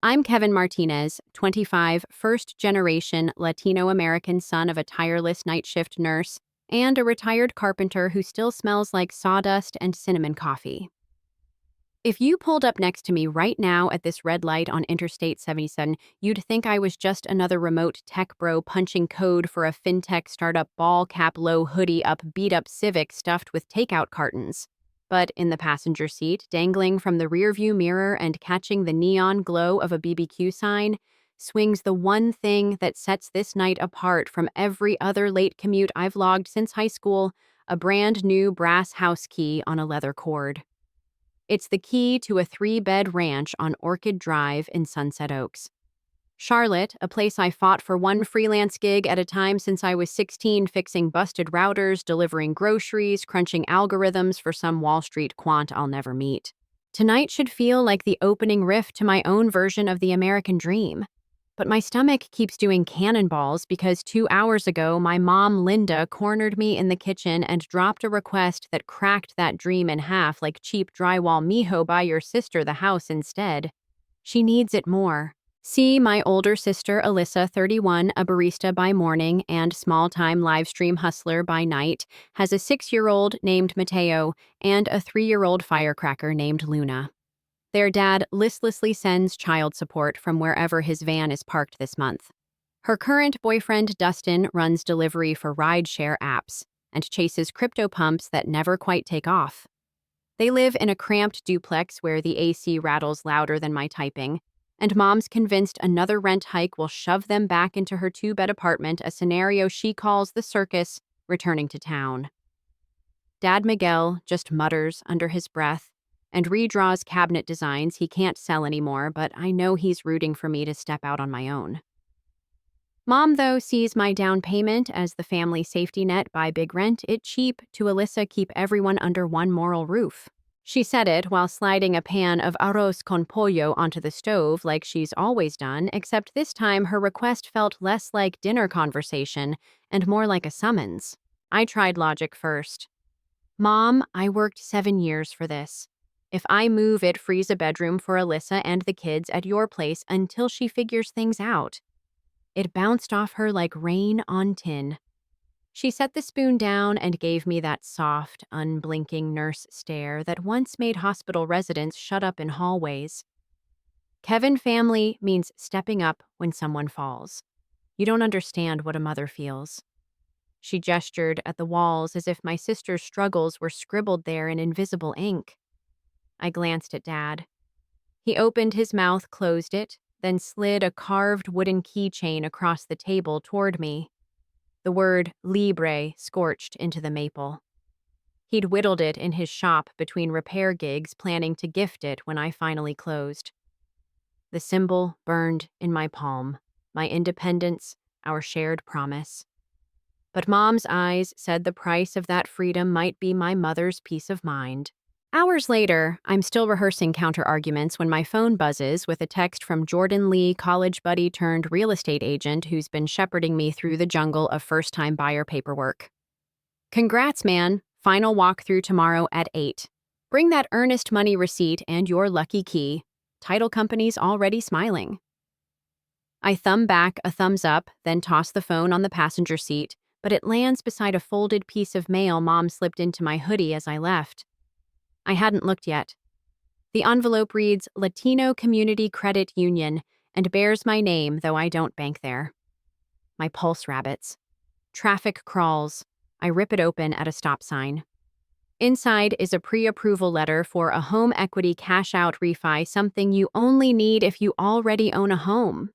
I'm Kevin Martinez, 25, first-generation Latino-American son of a tireless night shift nurse and a retired carpenter who still smells like sawdust and cinnamon coffee. If you pulled up next to me right now at this red light on Interstate 77, you'd think I was just another remote tech bro punching code for a fintech startup ball cap low hoodie up beat up Civic stuffed with takeout cartons. But in the passenger seat, dangling from the rearview mirror and catching the neon glow of a BBQ sign, swings the one thing that sets this night apart from every other late commute I've logged since high school: a brand new brass house key on a leather cord. It's the key to a 3-bed ranch on Orchid Drive in Sunset Oaks. Charlotte, a place I fought for one freelance gig at a time since I was 16, fixing busted routers, delivering groceries, crunching algorithms for some Wall Street quant I'll never meet. Tonight should feel like the opening riff to my own version of the American dream. But my stomach keeps doing cannonballs because 2 hours ago, my mom, Linda, cornered me in the kitchen and dropped a request that cracked that dream in half like cheap drywall. Mijo, buy your sister the house instead. She needs it more. See, my older sister, Alyssa, 31, a barista by morning and small-time livestream hustler by night, has a 6-year-old named Mateo and a 3-year-old firecracker named Luna. Their dad listlessly sends child support from wherever his van is parked this month. Her current boyfriend, Dustin, runs delivery for rideshare apps and chases crypto pumps that never quite take off. They live in a cramped duplex where the AC rattles louder than my typing, and Mom's convinced another rent hike will shove them back into her 2-bed apartment, a scenario she calls the circus returning to town. Dad Miguel just mutters under his breath and redraws cabinet designs he can't sell anymore, but I know he's rooting for me to step out on my own. Mom, though, sees my down payment as the family safety net: buy big, rent it cheap, to Alyssa, keep everyone under one moral roof. She said it while sliding a pan of arroz con pollo onto the stove like she's always done, except this time her request felt less like dinner conversation and more like a summons. I tried logic first. Mom, I worked 7 years for this. If I move, it frees a bedroom for Alyssa and the kids at your place until she figures things out. It bounced off her like rain on tin. She set the spoon down and gave me that soft, unblinking nurse stare that once made hospital residents shut up in hallways. Kevin family means stepping up when someone falls. You don't understand what a mother feels. She gestured at the walls as if my sister's struggles were scribbled there in invisible ink. I glanced at Dad. He opened his mouth, closed it, then slid a carved wooden keychain across the table toward me. The word Libre scorched into the maple. He'd whittled it in his shop between repair gigs, planning to gift it when I finally closed. The symbol burned in my palm, my independence, our shared promise. But Mom's eyes said the price of that freedom might be my mother's peace of mind. Hours later, I'm still rehearsing counter-arguments when my phone buzzes with a text from Jordan Lee, college buddy turned real estate agent who's been shepherding me through the jungle of first-time buyer paperwork. Congrats, man. Final walkthrough tomorrow at 8. Bring that earnest money receipt and your lucky key. Title company's already smiling. I thumb back a thumbs up, then toss the phone on the passenger seat, but it lands beside a folded piece of mail Mom slipped into my hoodie as I left. I hadn't looked yet. The envelope reads Latino Community Credit Union and bears my name, though I don't bank there. My pulse rabbits. Traffic crawls. I rip it open at a stop sign. Inside is a pre-approval letter for a home equity cash-out refi, something you only need if you already own a home.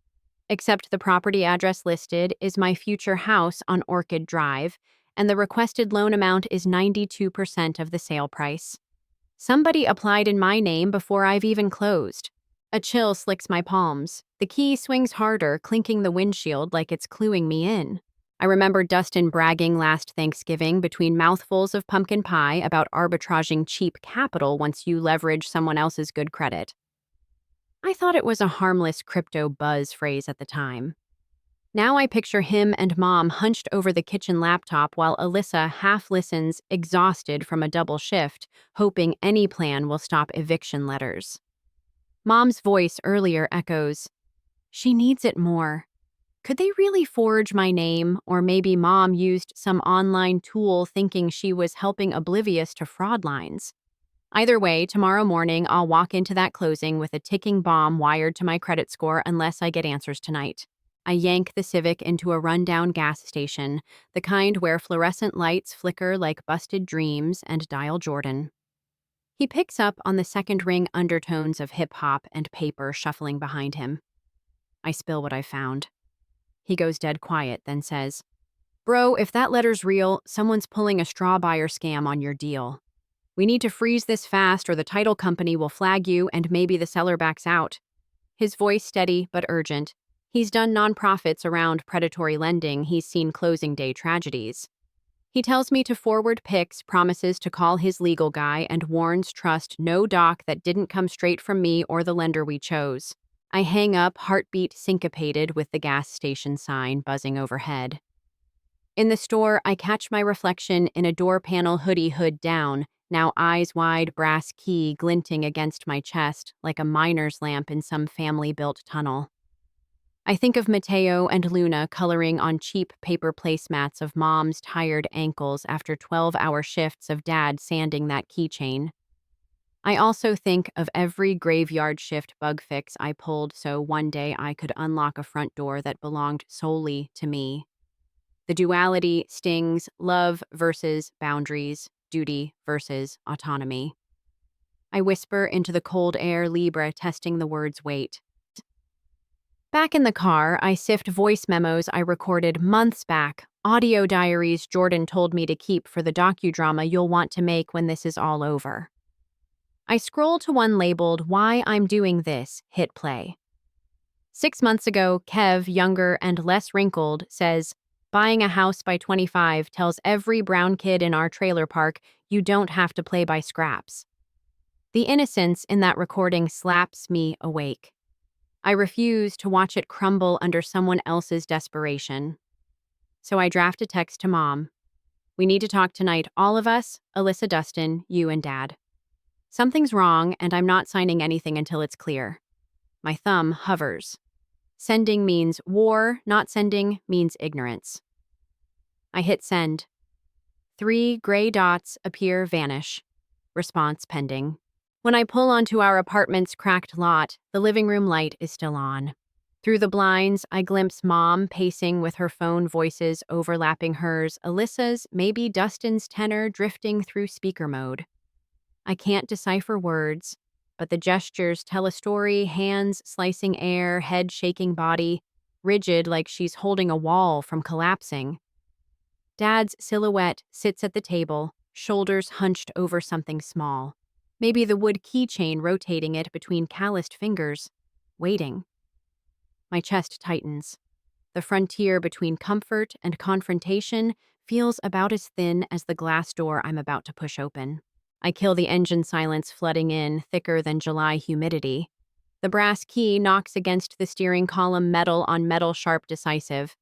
Except the property address listed is my future house on Orchid Drive, and the requested loan amount is 92% of the sale price. Somebody applied in my name before I've even closed. A chill slicks my palms. The key swings harder, clinking the windshield like it's cluing me in. I remember Dustin bragging last Thanksgiving between mouthfuls of pumpkin pie about arbitraging cheap capital once you leverage someone else's good credit. I thought it was a harmless crypto buzz phrase at the time. Now I picture him and Mom hunched over the kitchen laptop while Alyssa half listens, exhausted from a double shift, hoping any plan will stop eviction letters. Mom's voice earlier echoes, "She needs it more." Could they really forge my name, or maybe Mom used some online tool thinking she was helping oblivious to fraud lines? Either way, tomorrow morning I'll walk into that closing with a ticking bomb wired to my credit score unless I get answers tonight. I yank the Civic into a rundown gas station, the kind where fluorescent lights flicker like busted dreams, and dial Jordan. He picks up on the second ring undertones of hip hop and paper shuffling behind him. I spill what I found. He goes dead quiet, then says, "Bro, if that letter's real, someone's pulling a straw buyer scam on your deal. We need to freeze this fast or the title company will flag you and maybe the seller backs out." His voice steady but urgent. He's done nonprofits around predatory lending, he's seen closing day tragedies. He tells me to forward pics, promises to call his legal guy, and warns trust no doc that didn't come straight from me or the lender we chose. I hang up, heartbeat syncopated with the gas station sign buzzing overhead. In the store, I catch my reflection in a door panel hood down, now eyes wide, brass key glinting against my chest like a miner's lamp in some family-built tunnel. I think of Mateo and Luna coloring on cheap paper placemats of Mom's tired ankles after 12-hour shifts of Dad sanding that keychain. I also think of every graveyard shift bug fix I pulled so one day I could unlock a front door that belonged solely to me. The duality stings love versus boundaries, duty versus autonomy. I whisper into the cold air, Libra testing the word's weight. Back in the car, I sift voice memos I recorded months back, audio diaries Jordan told me to keep for the docudrama you'll want to make when this is all over. I scroll to one labeled "Why I'm Doing This," hit play. 6 months ago, Kev, younger and less wrinkled, says, "Buying a house by 25 tells every brown kid in our trailer park you don't have to play by scraps." The innocence in that recording slaps me awake. I refuse to watch it crumble under someone else's desperation. So I draft a text to Mom. "We need to talk tonight, all of us, Alyssa, Dustin, you and Dad. Something's wrong and I'm not signing anything until it's clear." My thumb hovers. Sending means war, not sending means ignorance. I hit send. 3 gray dots appear, vanish. Response pending. When I pull onto our apartment's cracked lot, the living room light is still on. Through the blinds, I glimpse Mom pacing with her phone voices overlapping hers, Alyssa's, maybe Dustin's tenor drifting through speaker mode. I can't decipher words, but the gestures tell a story, hands slicing air, head shaking body, rigid like she's holding a wall from collapsing. Dad's silhouette sits at the table, shoulders hunched over something small. Maybe the wood keychain rotating it between calloused fingers, waiting. My chest tightens. The frontier between comfort and confrontation feels about as thin as the glass door I'm about to push open. I kill the engine silence flooding in, thicker than July humidity. The brass key knocks against the steering column, metal on metal, sharp, decisive.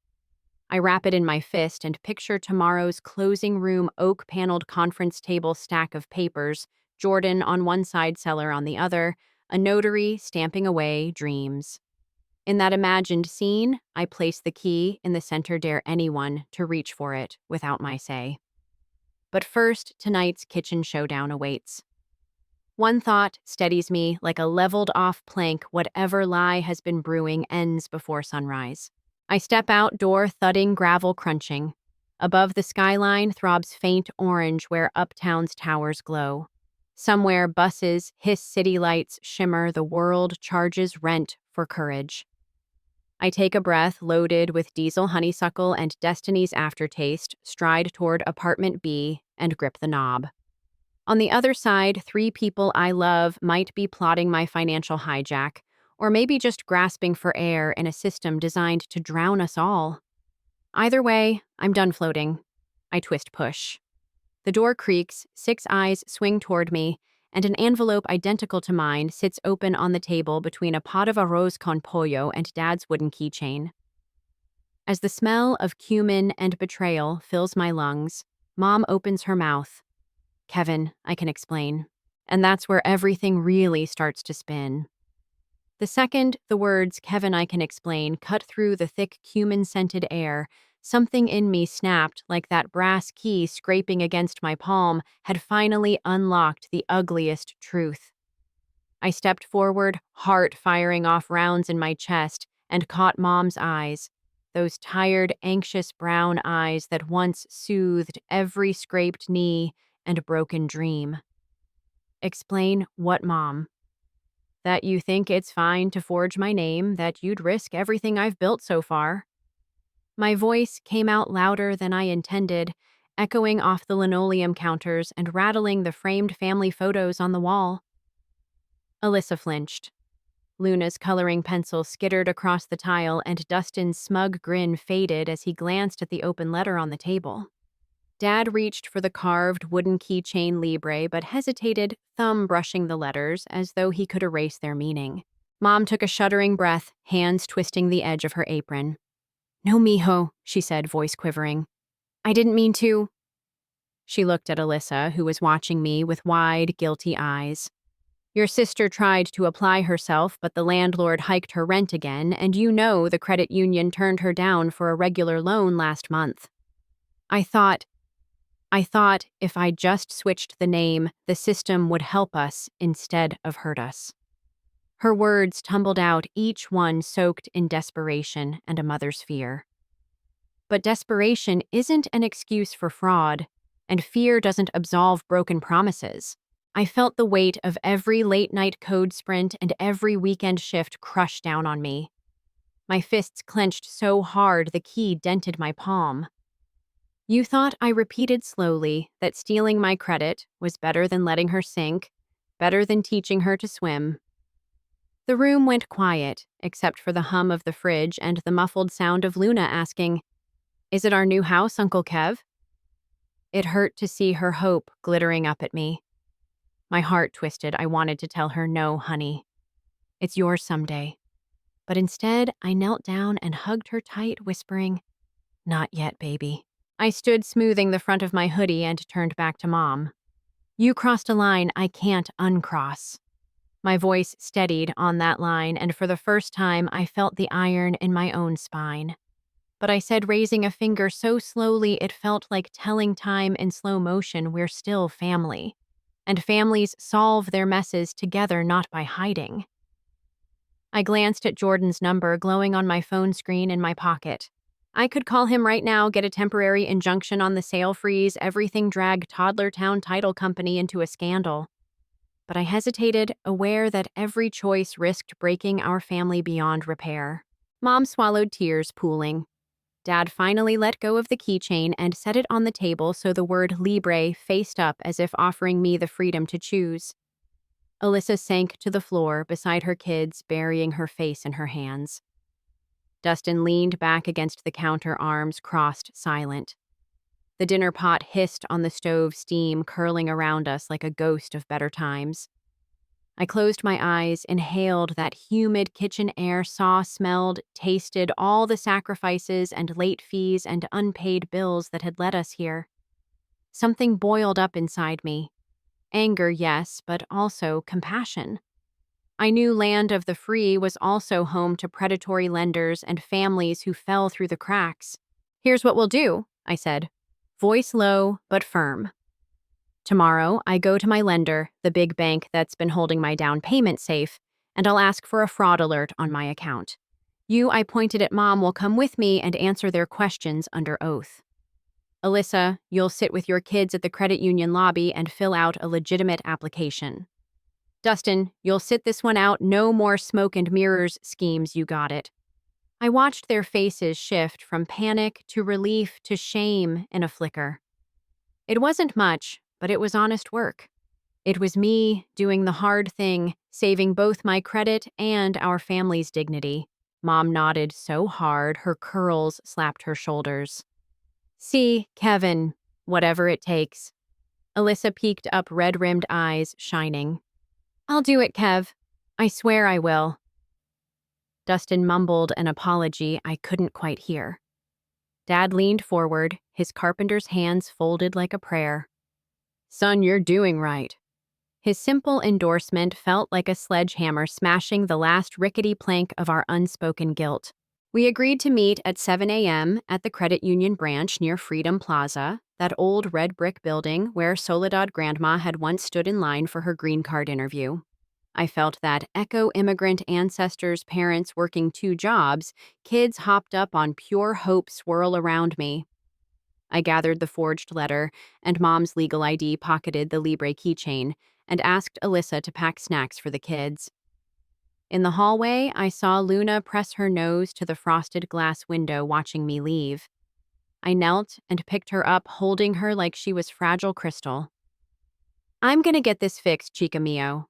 I wrap it in my fist and picture tomorrow's closing room oak-paneled conference table stack of papers, Jordan on one side, seller on the other, a notary stamping away dreams. In that imagined scene, I place the key in the center, dare anyone to reach for it without my say. But first, tonight's kitchen showdown awaits. One thought steadies me like a leveled-off plank. Whatever lie has been brewing ends before sunrise. I step out, door thudding, gravel crunching. Above the skyline throbs faint orange where uptown's towers glow. Somewhere buses hiss, city lights shimmer, the world charges rent for courage. I take a breath loaded with diesel, honeysuckle, and destiny's aftertaste, stride toward apartment B, and grip the knob. On the other side, 3 people I love might be plotting my financial hijack, or maybe just grasping for air in a system designed to drown us all. Either way, I'm done floating. I twist push. The door creaks, 6 eyes swing toward me, and an envelope identical to mine sits open on the table between a pot of arroz con pollo and Dad's wooden keychain. As the smell of cumin and betrayal fills my lungs, Mom opens her mouth. "Kevin," I can explain. And that's where everything really starts to spin. The second the words "Kevin, I can explain" cut through the thick cumin-scented air, something in me snapped like that brass key scraping against my palm had finally unlocked the ugliest truth. I stepped forward, heart firing off rounds in my chest, and caught Mom's eyes, those tired, anxious brown eyes that once soothed every scraped knee and broken dream. Explain what, Mom? That you think it's fine to forge my name, that you'd risk everything I've built so far. My voice came out louder than I intended, echoing off the linoleum counters and rattling the framed family photos on the wall. Alyssa flinched. Luna's coloring pencil skittered across the tile, and Dustin's smug grin faded as he glanced at the open letter on the table. Dad reached for the carved wooden keychain Libre but hesitated, thumb brushing the letters as though he could erase their meaning. Mom took a shuddering breath, hands twisting the edge of her apron. "No, mijo," she said, voice quivering. "I didn't mean to." She looked at Alyssa, who was watching me with wide, guilty eyes. "Your sister tried to apply herself, but the landlord hiked her rent again, and you know the credit union turned her down for a regular loan last month. I thought if I just switched the name, the system would help us instead of hurt us." Her words tumbled out, each one soaked in desperation and a mother's fear. But desperation isn't an excuse for fraud, and fear doesn't absolve broken promises. I felt the weight of every late-night code sprint and every weekend shift crush down on me. My fists clenched so hard the key dented my palm. "You thought," I repeated slowly, "that stealing my credit was better than letting her sink, better than teaching her to swim." The room went quiet, except for the hum of the fridge and the muffled sound of Luna asking, "Is it our new house, Uncle Kev?" It hurt to see her hope glittering up at me. My heart twisted. I wanted to tell her, "No, honey. It's yours someday." But instead, I knelt down and hugged her tight, whispering, "Not yet, baby." I stood smoothing the front of my hoodie and turned back to Mom. "You crossed a line I can't uncross." My voice steadied on that line, and for the first time, I felt the iron in my own spine. But I said, raising a finger so slowly it felt like telling time in slow motion, "We're still family. And families solve their messes together, not by hiding." I glanced at Jordan's number glowing on my phone screen in my pocket. I could call him right now, get a temporary injunction on the sale freeze, everything drag Toddler Town Title Company into a scandal. But I hesitated, aware that every choice risked breaking our family beyond repair. Mom swallowed tears pooling. Dad finally let go of the keychain and set it on the table so the word Libre faced up as if offering me the freedom to choose. Alyssa sank to the floor beside her kids, burying her face in her hands. Dustin leaned back against the counter, arms crossed, silent. The dinner pot hissed on the stove, steam curling around us like a ghost of better times. I closed my eyes, inhaled that humid kitchen air, saw, smelled, tasted all the sacrifices and late fees and unpaid bills that had led us here. Something boiled up inside me. Anger, yes, but also compassion. I knew land of the free was also home to predatory lenders and families who fell through the cracks. "Here's what we'll do," I said, voice low but firm. "Tomorrow, I go to my lender, the big bank that's been holding my down payment safe, and I'll ask for a fraud alert on my account. You," I pointed at Mom, "will come with me and answer their questions under oath. Alyssa, you'll sit with your kids at the credit union lobby and fill out a legitimate application. Dustin, you'll sit this one out, no more smoke and mirrors schemes, you got it." I watched their faces shift from panic to relief to shame in a flicker. It wasn't much, but it was honest work. It was me doing the hard thing, saving both my credit and our family's dignity. Mom nodded so hard, her curls slapped her shoulders. "See, Kevin, whatever it takes." Alyssa peeked up, red-rimmed eyes shining. "I'll do it, Kev. I swear I will." Dustin mumbled an apology I couldn't quite hear. Dad leaned forward, his carpenter's hands folded like a prayer. "Son, you're doing right." His simple endorsement felt like a sledgehammer smashing the last rickety plank of our unspoken guilt. We agreed to meet at 7 a.m. at the credit union branch near Freedom Plaza, that old red brick building where Soledad Grandma had once stood in line for her green card interview. I felt that echo immigrant ancestors' parents working two jobs, kids hopped up on pure hope swirl around me. I gathered the forged letter and Mom's legal ID, pocketed the Libre keychain, and asked Alyssa to pack snacks for the kids. In the hallway, I saw Luna press her nose to the frosted glass window watching me leave. I knelt and picked her up, holding her like she was fragile crystal. "I'm gonna get this fixed, Chica Mio.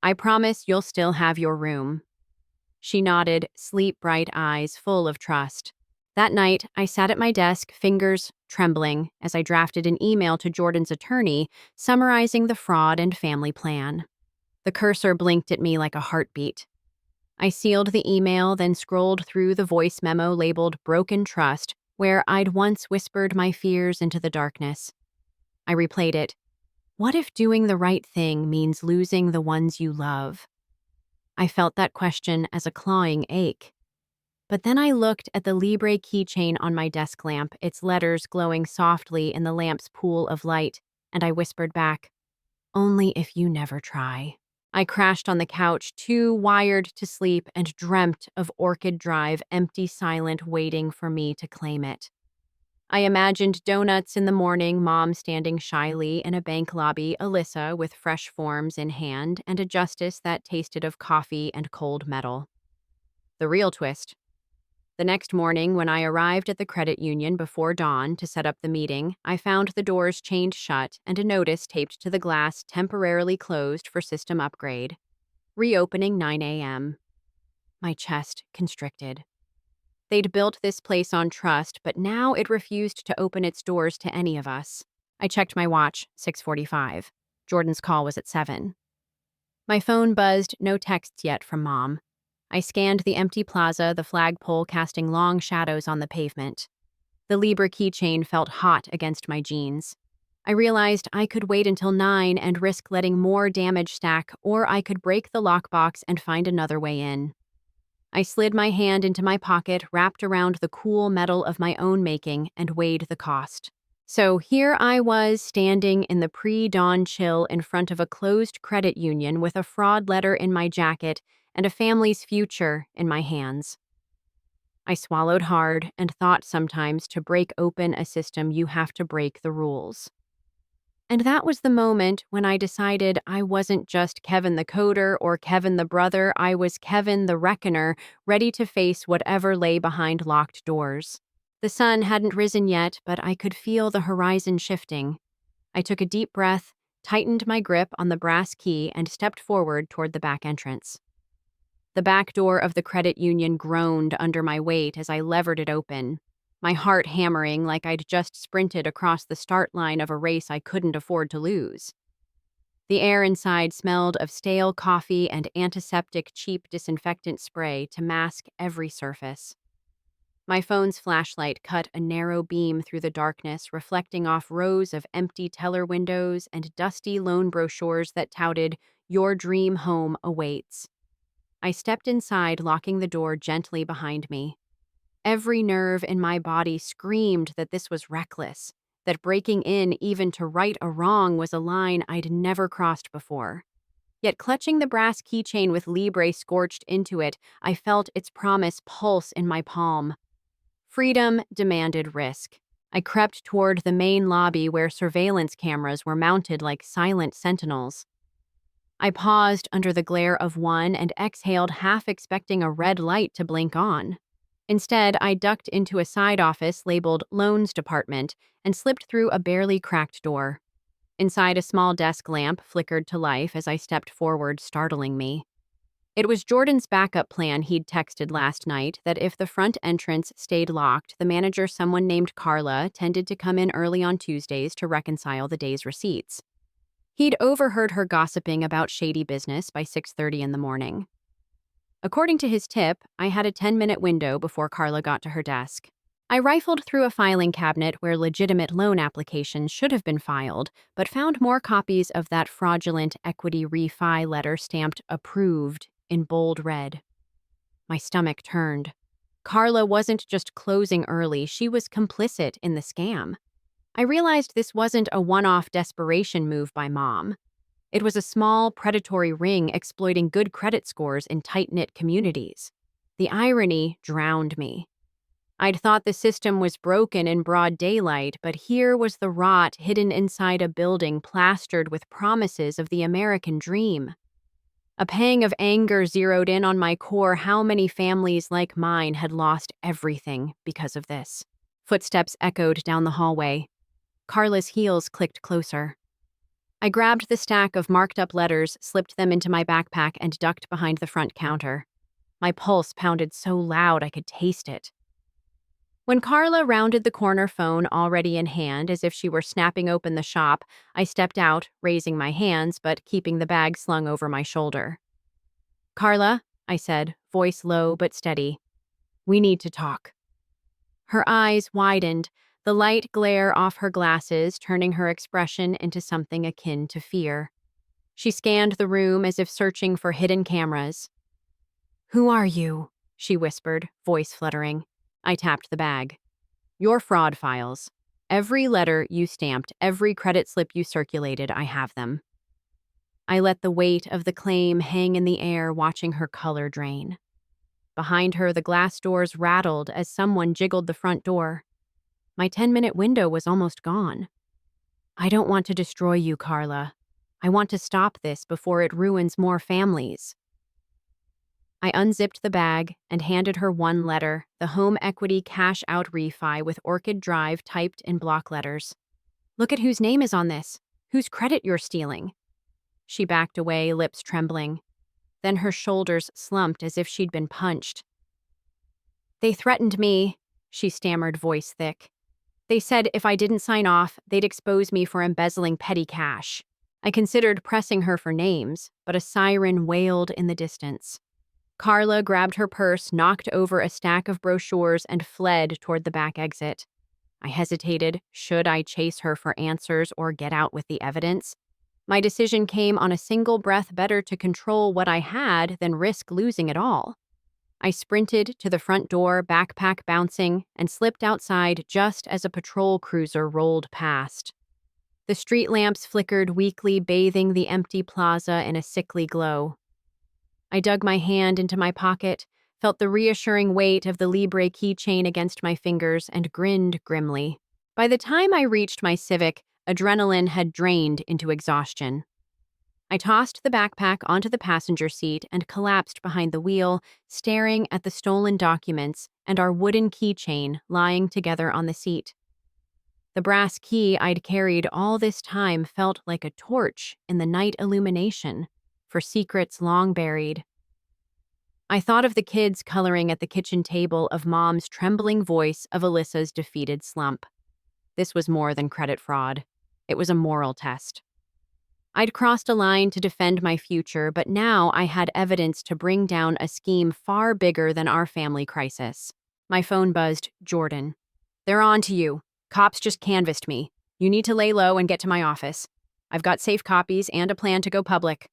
I promise you'll still have your room." She nodded, sleep-bright eyes full of trust. That night, I sat at my desk, fingers trembling, as I drafted an email to Jordan's attorney summarizing the fraud and family plan. The cursor blinked at me like a heartbeat. I sealed the email, then scrolled through the voice memo labeled Broken Trust, where I'd once whispered my fears into the darkness. I replayed it. What if doing the right thing means losing the ones you love? I felt that question as a clawing ache. But then I looked at the Libre keychain on my desk lamp, its letters glowing softly in the lamp's pool of light, and I whispered back, "Only if you never try." I crashed on the couch, too wired to sleep, and dreamt of Orchid Drive, empty, silent, waiting for me to claim it. I imagined donuts in the morning, Mom standing shyly in a bank lobby, Alyssa with fresh forms in hand, and a justice that tasted of coffee and cold metal. The real twist. The next morning, when I arrived at the credit union before dawn to set up the meeting, I found the doors chained shut and a notice taped to the glass temporarily closed for system upgrade. Reopening 9 a.m. My chest constricted. They'd built this place on trust, but now it refused to open its doors to any of us. I checked my watch, 6:45. Jordan's call was at 7. My phone buzzed, no texts yet from Mom. I scanned the empty plaza, the flagpole casting long shadows on the pavement. The Libre keychain felt hot against my jeans. I realized I could wait until 9 and risk letting more damage stack, or I could break the lockbox and find another way in. I slid my hand into my pocket, wrapped around the cool metal of my own making, and weighed the cost. So here I was, standing in the pre-dawn chill in front of a closed credit union with a fraud letter in my jacket and a family's future in my hands. I swallowed hard and thought sometimes to break open a system you have to break the rules. And that was the moment when I decided I wasn't just Kevin the coder or Kevin the brother, I was Kevin the reckoner, ready to face whatever lay behind locked doors. The sun hadn't risen yet, but I could feel the horizon shifting. I took a deep breath, tightened my grip on the brass key, and stepped forward toward the back entrance. The back door of the credit union groaned under my weight as I levered it open, my heart hammering like I'd just sprinted across the start line of a race I couldn't afford to lose. The air inside smelled of stale coffee and antiseptic cheap disinfectant spray to mask every surface. My phone's flashlight cut a narrow beam through the darkness, reflecting off rows of empty teller windows and dusty loan brochures that touted, "Your dream home awaits." I stepped inside, locking the door gently behind me. Every nerve in my body screamed that this was reckless, that breaking in even to right a wrong was a line I'd never crossed before. Yet clutching the brass keychain with Libre scorched into it, I felt its promise pulse in my palm. Freedom demanded risk. I crept toward the main lobby where surveillance cameras were mounted like silent sentinels. I paused under the glare of one and exhaled, half expecting a red light to blink on. Instead, I ducked into a side office labeled Loans Department and slipped through a barely cracked door. Inside, a small desk lamp flickered to life as I stepped forward, startling me. It was Jordan's backup plan he'd texted last night that if the front entrance stayed locked, the manager, someone named Carla, tended to come in early on Tuesdays to reconcile the day's receipts. He'd overheard her gossiping about shady business by 6:30 in the morning. According to his tip, I had a 10-minute window before Carla got to her desk. I rifled through a filing cabinet where legitimate loan applications should have been filed, but found more copies of that fraudulent equity refi letter stamped approved in bold red. My stomach turned. Carla wasn't just closing early, she was complicit in the scam. I realized this wasn't a one-off desperation move by Mom. It was a small, predatory ring exploiting good credit scores in tight-knit communities. The irony drowned me. I'd thought the system was broken in broad daylight, but here was the rot hidden inside a building plastered with promises of the American dream. A pang of anger zeroed in on my core. How many families like mine had lost everything because of this? Footsteps echoed down the hallway. Carla's heels clicked closer. I grabbed the stack of marked-up letters, slipped them into my backpack, and ducked behind the front counter. My pulse pounded so loud I could taste it. When Carla rounded the corner, phone already in hand, as if she were snapping open the shop, I stepped out, raising my hands, but keeping the bag slung over my shoulder. "Carla," I said, voice low but steady. "We need to talk." Her eyes widened, the light glare off her glasses turning her expression into something akin to fear. She scanned the room as if searching for hidden cameras. "Who are you?" she whispered, voice fluttering. I tapped the bag. "Your fraud files. Every letter you stamped, every credit slip you circulated, I have them." I let the weight of the claim hang in the air, watching her color drain. Behind her, the glass doors rattled as someone jiggled the front door. My 10-minute window was almost gone. "I don't want to destroy you, Carla. I want to stop this before it ruins more families." I unzipped the bag and handed her one letter, the home equity cash out refi with Orchid Drive typed in block letters. "Look at whose name is on this, whose credit you're stealing." She backed away, lips trembling. Then her shoulders slumped as if she'd been punched. "They threatened me," she stammered, voice thick. "They said if I didn't sign off, they'd expose me for embezzling petty cash." I considered pressing her for names, but a siren wailed in the distance. Carla grabbed her purse, knocked over a stack of brochures, and fled toward the back exit. I hesitated. Should I chase her for answers or get out with the evidence? My decision came on a single breath: better to control what I had than risk losing it all. I sprinted to the front door, backpack bouncing, and slipped outside just as a patrol cruiser rolled past. The street lamps flickered weakly, bathing the empty plaza in a sickly glow. I dug my hand into my pocket, felt the reassuring weight of the Libre keychain against my fingers, and grinned grimly. By the time I reached my Civic, adrenaline had drained into exhaustion. I tossed the backpack onto the passenger seat and collapsed behind the wheel, staring at the stolen documents and our wooden keychain lying together on the seat. The brass key I'd carried all this time felt like a torch in the night illumination for secrets long buried. I thought of the kids coloring at the kitchen table, of Mom's trembling voice, of Alyssa's defeated slump. This was more than credit fraud. It was a moral test. I'd crossed a line to defend my future, but now I had evidence to bring down a scheme far bigger than our family crisis. My phone buzzed. "Jordan. They're on to you. Cops just canvassed me. You need to lay low and get to my office. I've got safe copies and a plan to go public."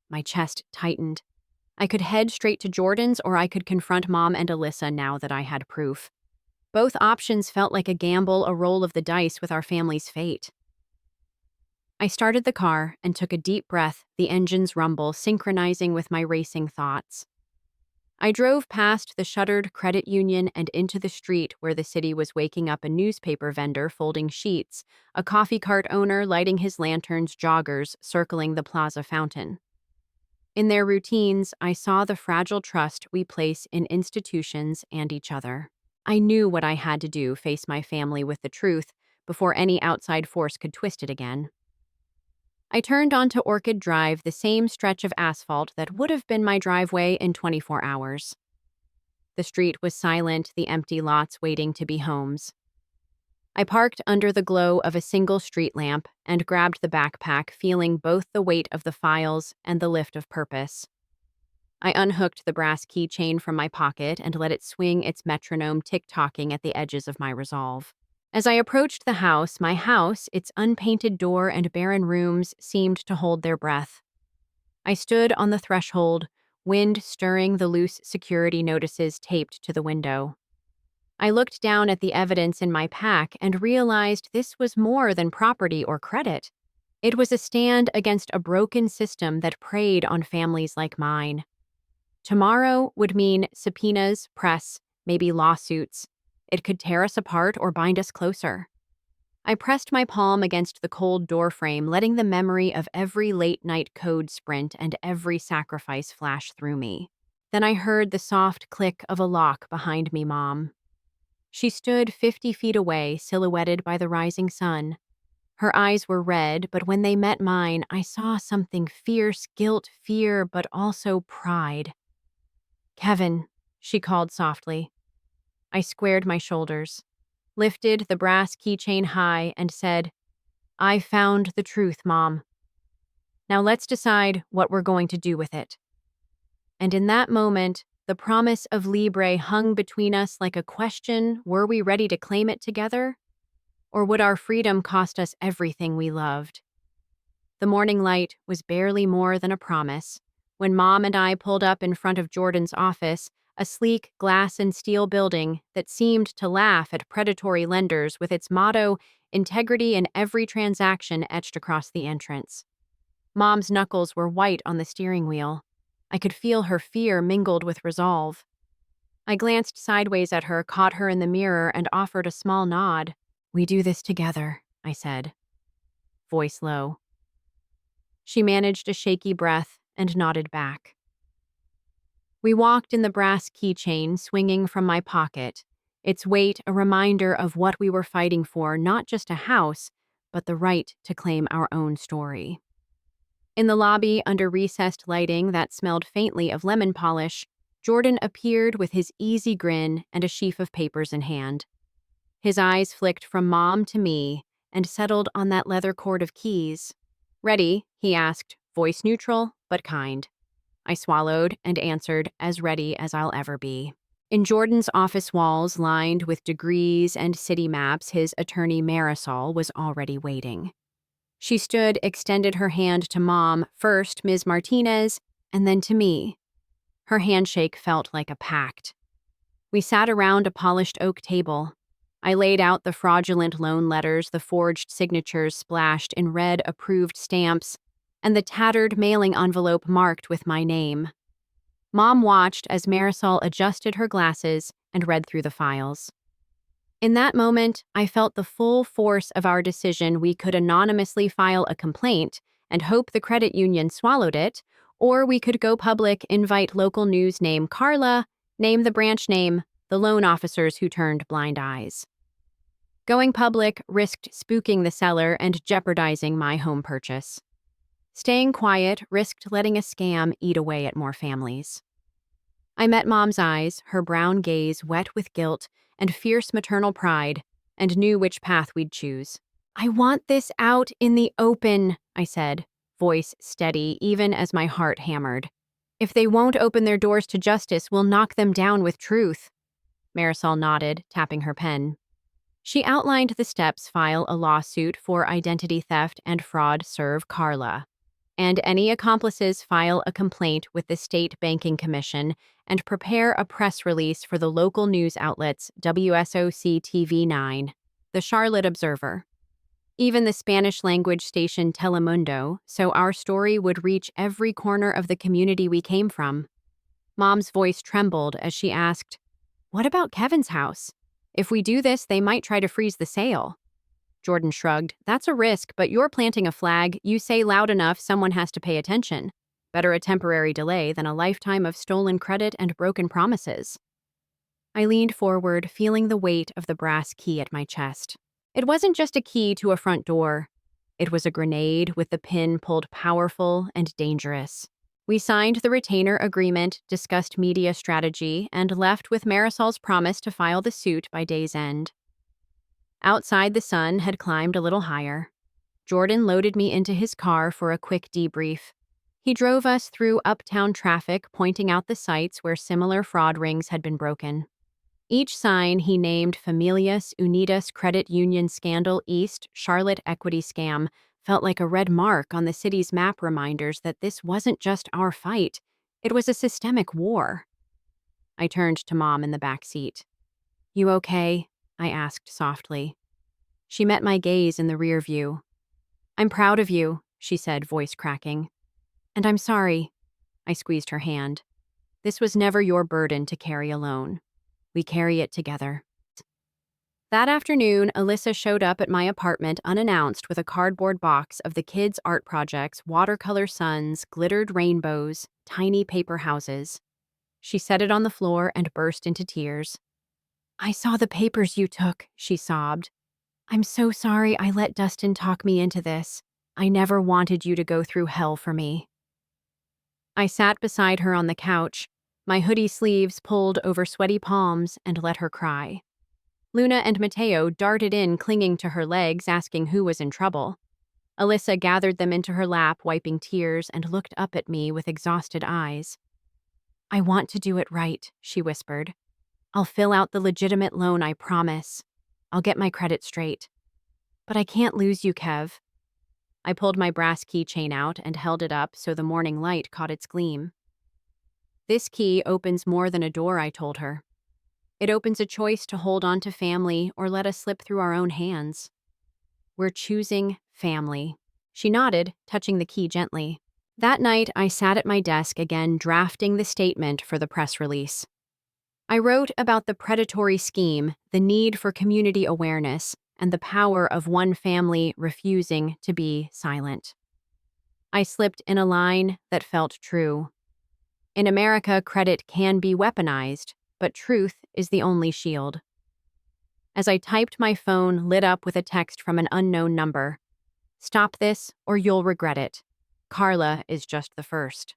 My chest tightened. I could head straight to Jordan's, or I could confront Mom and Alyssa now that I had proof. Both options felt like a gamble, a roll of the dice with our family's fate. I started the car and took a deep breath, the engine's rumble synchronizing with my racing thoughts. I drove past the shuttered credit union and into the street where the city was waking up: a newspaper vendor folding sheets, a coffee cart owner lighting his lanterns, joggers circling the plaza fountain. In their routines, I saw the fragile trust we place in institutions and each other. I knew what I had to do: face my family with the truth before any outside force could twist it again. I turned onto Orchid Drive, the same stretch of asphalt that would have been my driveway in 24 hours. The street was silent, the empty lots waiting to be homes. I parked under the glow of a single street lamp and grabbed the backpack, feeling both the weight of the files and the lift of purpose. I unhooked the brass keychain from my pocket and let it swing its metronome tick-tocking at the edges of my resolve. As I approached the house, my house, its unpainted door and barren rooms seemed to hold their breath. I stood on the threshold, wind stirring the loose security notices taped to the window. I looked down at the evidence in my pack and realized this was more than property or credit. It was a stand against a broken system that preyed on families like mine. Tomorrow would mean subpoenas, press, maybe lawsuits. It could tear us apart or bind us closer. I pressed my palm against the cold doorframe, letting the memory of every late-night code sprint and every sacrifice flash through me. Then I heard the soft click of a lock behind me, Mom. She stood 50 feet away, silhouetted by the rising sun. Her eyes were red, but when they met mine, I saw something fierce, guilt, fear, but also pride. "Kevin," she called softly. I squared my shoulders, lifted the brass keychain high, and said, "I found the truth, Mom. Now let's decide what we're going to do with it." And in that moment, the promise of Libre hung between us like a question: were we ready to claim it together? Or would our freedom cost us everything we loved? The morning light was barely more than a promise. When Mom and I pulled up in front of Jordan's office, a sleek glass and steel building that seemed to laugh at predatory lenders with its motto, "Integrity in every transaction," etched across the entrance. Mom's knuckles were white on the steering wheel. I could feel her fear mingled with resolve. I glanced sideways at her, caught her in the mirror, and offered a small nod. "We do this together," I said, voice low. She managed a shaky breath and nodded back. We walked in the brass keychain swinging from my pocket, its weight a reminder of what we were fighting for, not just a house, but the right to claim our own story. In the lobby, under recessed lighting that smelled faintly of lemon polish, Jordan appeared with his easy grin and a sheaf of papers in hand. His eyes flicked from Mom to me and settled on that leather cord of keys. "Ready?" he asked, voice neutral but kind. I swallowed and answered, as ready as I'll ever be. In Jordan's office walls lined with degrees and city maps, his attorney Marisol was already waiting. She stood, extended her hand to Mom, first Ms. Martinez, and then to me. Her handshake felt like a pact. We sat around a polished oak table. I laid out the fraudulent loan letters, the forged signatures splashed in red approved stamps, and the tattered mailing envelope marked with my name. Mom watched as Marisol adjusted her glasses and read through the files. In that moment, I felt the full force of our decision. We could anonymously file a complaint and hope the credit union swallowed it, or we could go public, invite local news, name Carla, name the branch name, the loan officers who turned blind eyes. Going public risked spooking the seller and jeopardizing my home purchase. Staying quiet risked letting a scam eat away at more families. I met Mom's eyes, her brown gaze wet with guilt and fierce maternal pride, and knew which path we'd choose. "I want this out in the open," I said, voice steady even as my heart hammered. "If they won't open their doors to justice, we'll knock them down with truth." Marisol nodded, tapping her pen. She outlined the steps: file a lawsuit for identity theft and fraud, serve Carla, and any accomplices file a complaint with the State Banking Commission, and prepare a press release for the local news outlets WSOC TV9, the Charlotte Observer, even the Spanish-language station Telemundo, so our story would reach every corner of the community we came from. Mom's voice trembled as she asked, "What about Kevin's house? If we do this, they might try to freeze the sale." Jordan shrugged. "That's a risk, but you're planting a flag. You say loud enough, someone has to pay attention. Better a temporary delay than a lifetime of stolen credit and broken promises." I leaned forward, feeling the weight of the brass key at my chest. It wasn't just a key to a front door. It was a grenade with the pin pulled powerful and dangerous. We signed the retainer agreement, discussed media strategy, and left with Marisol's promise to file the suit by day's end. Outside, the sun had climbed a little higher. Jordan loaded me into his car for a quick debrief. He drove us through uptown traffic, pointing out the sites where similar fraud rings had been broken. Each sign he named Familias Unidas Credit Union Scandal East Charlotte Equity Scam felt like a red mark on the city's map, reminders that this wasn't just our fight, it was a systemic war. I turned to Mom in the back seat. "You okay?" I asked softly. She met my gaze in the rear view. "I'm proud of you," she said, voice cracking. "And I'm sorry." I squeezed her hand. "This was never your burden to carry alone. We carry it together." That afternoon, Alyssa showed up at my apartment unannounced with a cardboard box of the kids' art projects, watercolor suns, glittered rainbows, tiny paper houses. She set it on the floor and burst into tears. "I saw the papers you took," she sobbed. "I'm so sorry I let Dustin talk me into this. I never wanted you to go through hell for me." I sat beside her on the couch, my hoodie sleeves pulled over sweaty palms, and let her cry. Luna and Mateo darted in, clinging to her legs, asking who was in trouble. Alyssa gathered them into her lap, wiping tears, and looked up at me with exhausted eyes. "I want to do it right," she whispered. "I'll fill out the legitimate loan, I promise. I'll get my credit straight. But I can't lose you, Kev." I pulled my brass keychain out and held it up so the morning light caught its gleam. "This key opens more than a door," I told her. "It opens a choice to hold on to family or let us slip through our own hands. We're choosing family." She nodded, touching the key gently. That night, I sat at my desk again, drafting the statement for the press release. I wrote about the predatory scheme, the need for community awareness, and the power of one family refusing to be silent. I slipped in a line that felt true. In America, credit can be weaponized, but truth is the only shield. As I typed, my phone lit up with a text from an unknown number. "Stop this, or you'll regret it. Carla is just the first."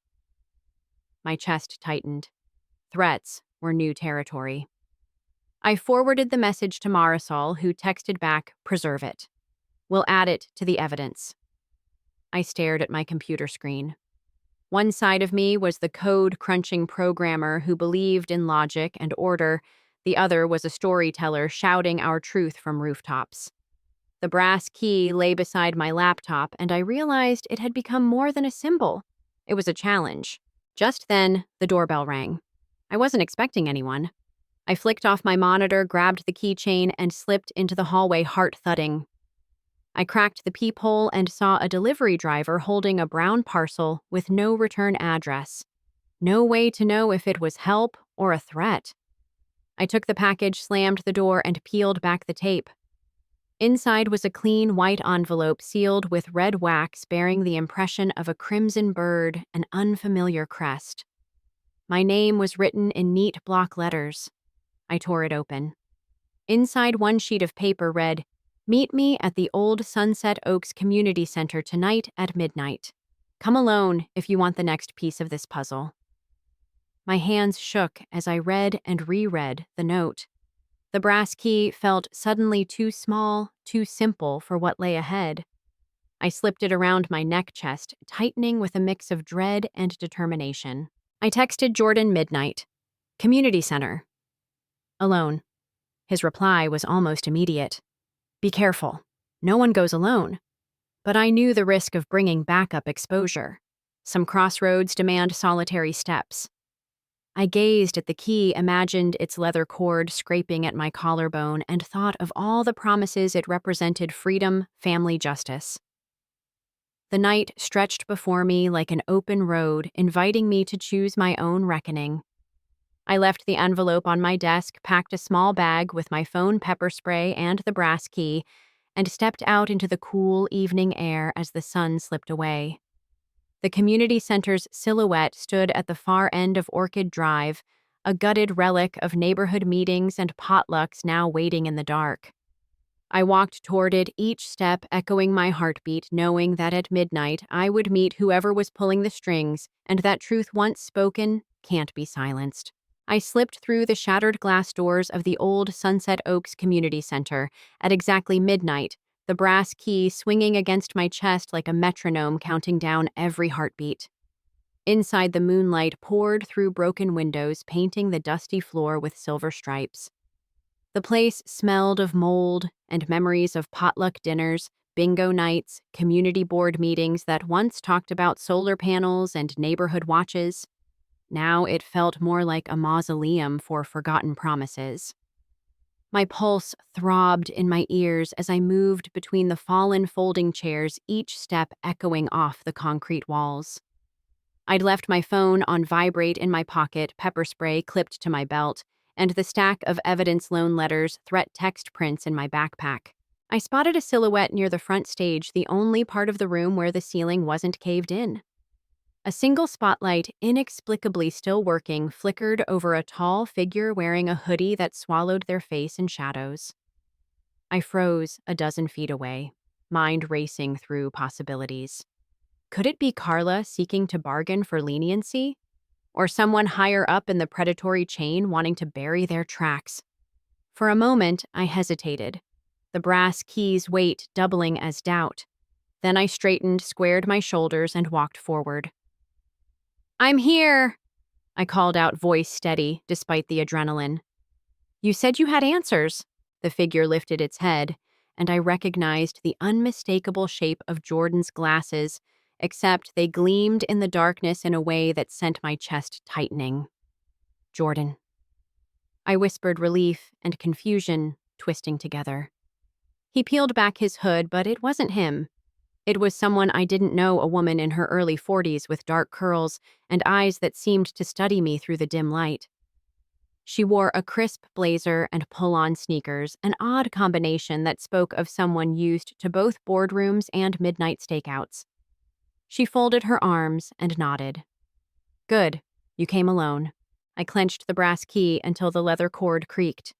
My chest tightened. Threats were new territory. I forwarded the message to Marisol, who texted back, "Preserve it. We'll add it to the evidence." I stared at my computer screen. One side of me was the code-crunching programmer who believed in logic and order. The other was a storyteller shouting our truth from rooftops. The brass key lay beside my laptop, and I realized it had become more than a symbol. It was a challenge. Just then, the doorbell rang. I wasn't expecting anyone. I flicked off my monitor, grabbed the keychain, and slipped into the hallway, heart thudding. I cracked the peephole and saw a delivery driver holding a brown parcel with no return address. No way to know if it was help or a threat. I took the package, slammed the door, and peeled back the tape. Inside was a clean white envelope sealed with red wax bearing the impression of a crimson bird, an unfamiliar crest. My name was written in neat block letters. I tore it open. Inside one sheet of paper read, "Meet me at the old Sunset Oaks Community Center tonight at midnight. Come alone if you want the next piece of this puzzle." My hands shook as I read and reread the note. The brass key felt suddenly too small, too simple for what lay ahead. I slipped it around my neck chest, tightening with a mix of dread and determination. I texted Jordan midnight. "Community center. Alone." His reply was almost immediate. "Be careful. No one goes alone." But I knew the risk of bringing backup exposure. Some crossroads demand solitary steps. I gazed at the key, imagined its leather cord scraping at my collarbone, and thought of all the promises it represented: freedom, family, justice. The night stretched before me like an open road, inviting me to choose my own reckoning. I left the envelope on my desk, packed a small bag with my phone, pepper spray, and the brass key, and stepped out into the cool evening air as the sun slipped away. The community center's silhouette stood at the far end of Orchid Drive, a gutted relic of neighborhood meetings and potlucks now waiting in the dark. I walked toward it, each step echoing my heartbeat, knowing that at midnight I would meet whoever was pulling the strings, and that truth once spoken can't be silenced. I slipped through the shattered glass doors of the old Sunset Oaks Community Center at exactly midnight, the brass key swinging against my chest like a metronome counting down every heartbeat. Inside, the moonlight poured through broken windows, painting the dusty floor with silver stripes. The place smelled of mold and memories of potluck dinners, bingo nights, community board meetings that once talked about solar panels and neighborhood watches. Now it felt more like a mausoleum for forgotten promises. My pulse throbbed in my ears as I moved between the fallen folding chairs, each step echoing off the concrete walls. I'd left my phone on vibrate in my pocket, pepper spray clipped to my belt, and the stack of evidence loan letters, threat text prints in my backpack. I spotted a silhouette near the front stage, the only part of the room where the ceiling wasn't caved in. A single spotlight, inexplicably still working, flickered over a tall figure wearing a hoodie that swallowed their face in shadows. I froze a dozen feet away, mind racing through possibilities. Could it be Carla seeking to bargain for leniency? Or someone higher up in the predatory chain wanting to bury their tracks? For a moment, I hesitated, the brass key's weight doubling as doubt. Then I straightened, squared my shoulders, and walked forward. "I'm here," I called out, voice steady, despite the adrenaline. "You said you had answers." The figure lifted its head, and I recognized the unmistakable shape of Jordan's glasses, except they gleamed in the darkness in a way that sent my chest tightening. "Jordan." I whispered, relief and confusion twisting together. He peeled back his hood, but it wasn't him. It was someone I didn't know, a woman in her early 40s with dark curls and eyes that seemed to study me through the dim light. She wore a crisp blazer and pull-on sneakers, an odd combination that spoke of someone used to both boardrooms and midnight stakeouts. She folded her arms and nodded. "Good, you came alone." I clenched the brass key until the leather cord creaked.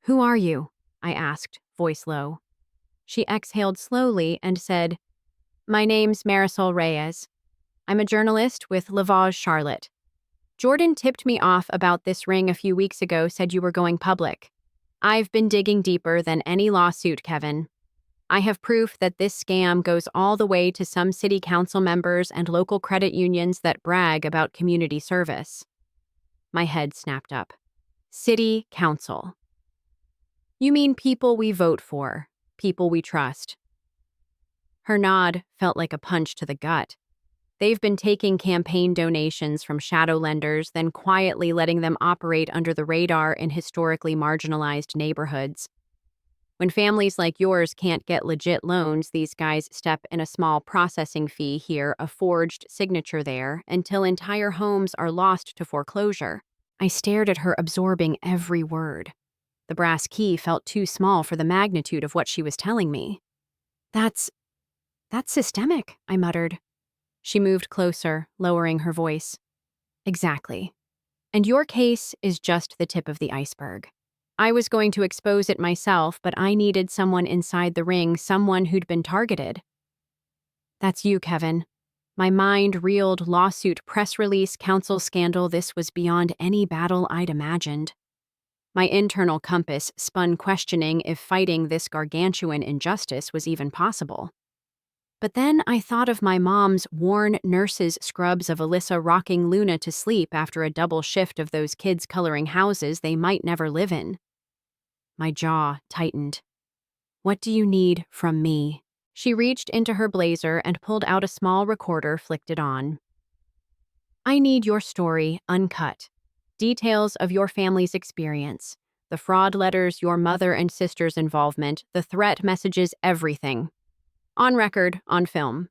"Who are you?" I asked, voice low. She exhaled slowly and said, "My name's Marisol Reyes. I'm a journalist with Lavage Charlotte. Jordan tipped me off about this ring a few weeks ago, said you were going public. I've been digging deeper than any lawsuit, Kevin. I have proof that this scam goes all the way to some city council members and local credit unions that brag about community service." My head snapped up. City council. You mean people we vote for, people we trust. Her nod felt like a punch to the gut. They've been taking campaign donations from shadow lenders, then quietly letting them operate under the radar in historically marginalized neighborhoods. When families like yours can't get legit loans, these guys step in, a small processing fee here, a forged signature there, until entire homes are lost to foreclosure. I stared at her, absorbing every word. The brass key felt too small for the magnitude of what she was telling me. That's systemic," I muttered. She moved closer, lowering her voice. "Exactly. And your case is just the tip of the iceberg. I was going to expose it myself, but I needed someone inside the ring, someone who'd been targeted." "That's you, Kevin." My mind reeled: lawsuit, press release, council scandal. This was beyond any battle I'd imagined. My internal compass spun, questioning if fighting this gargantuan injustice was even possible. But then I thought of my mom's worn nurse's scrubs, of Alyssa rocking Luna to sleep after a double shift of those kids coloring houses they might never live in. My jaw tightened. "What do you need from me?" She reached into her blazer and pulled out a small recorder, flicked it on. "I need your story, uncut. Details of your family's experience. The fraud letters, your mother and sister's involvement, the threat messages, everything. On record, on film.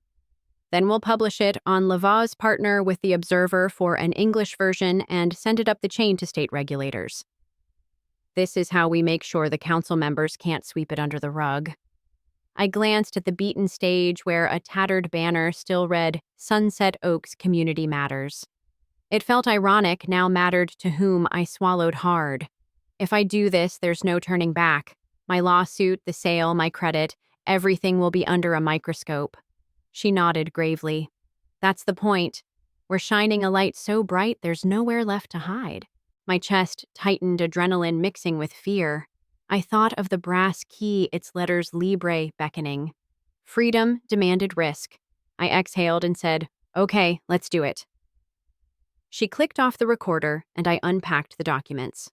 Then we'll publish it on Lava's partner with the Observer for an English version and send it up the chain to state regulators. This is how we make sure the council members can't sweep it under the rug." I glanced at the beaten stage where a tattered banner still read, "Sunset Oaks Community Matters." It felt ironic, now mattered to whom. I swallowed hard. If I do this, there's no turning back. My lawsuit, the sale, my credit, everything will be under a microscope. She nodded gravely. "That's the point. We're shining a light so bright there's nowhere left to hide." My chest tightened, adrenaline mixing with fear. I thought of the brass key, its letters Libre beckoning. Freedom demanded risk. I exhaled and said, "Okay, let's do it." She clicked off the recorder, and I unpacked the documents.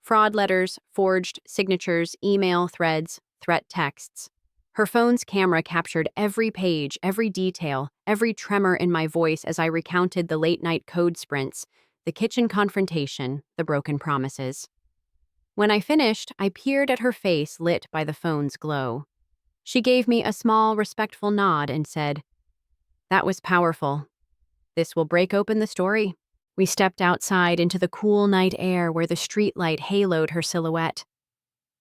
Fraud letters, forged signatures, email threads, threat texts. Her phone's camera captured every page, every detail, every tremor in my voice as I recounted the late-night code sprints, the kitchen confrontation, the broken promises. When I finished, I peered at her face lit by the phone's glow. She gave me a small, respectful nod and said, "That was powerful. This will break open the story." We stepped outside into the cool night air where the streetlight haloed her silhouette.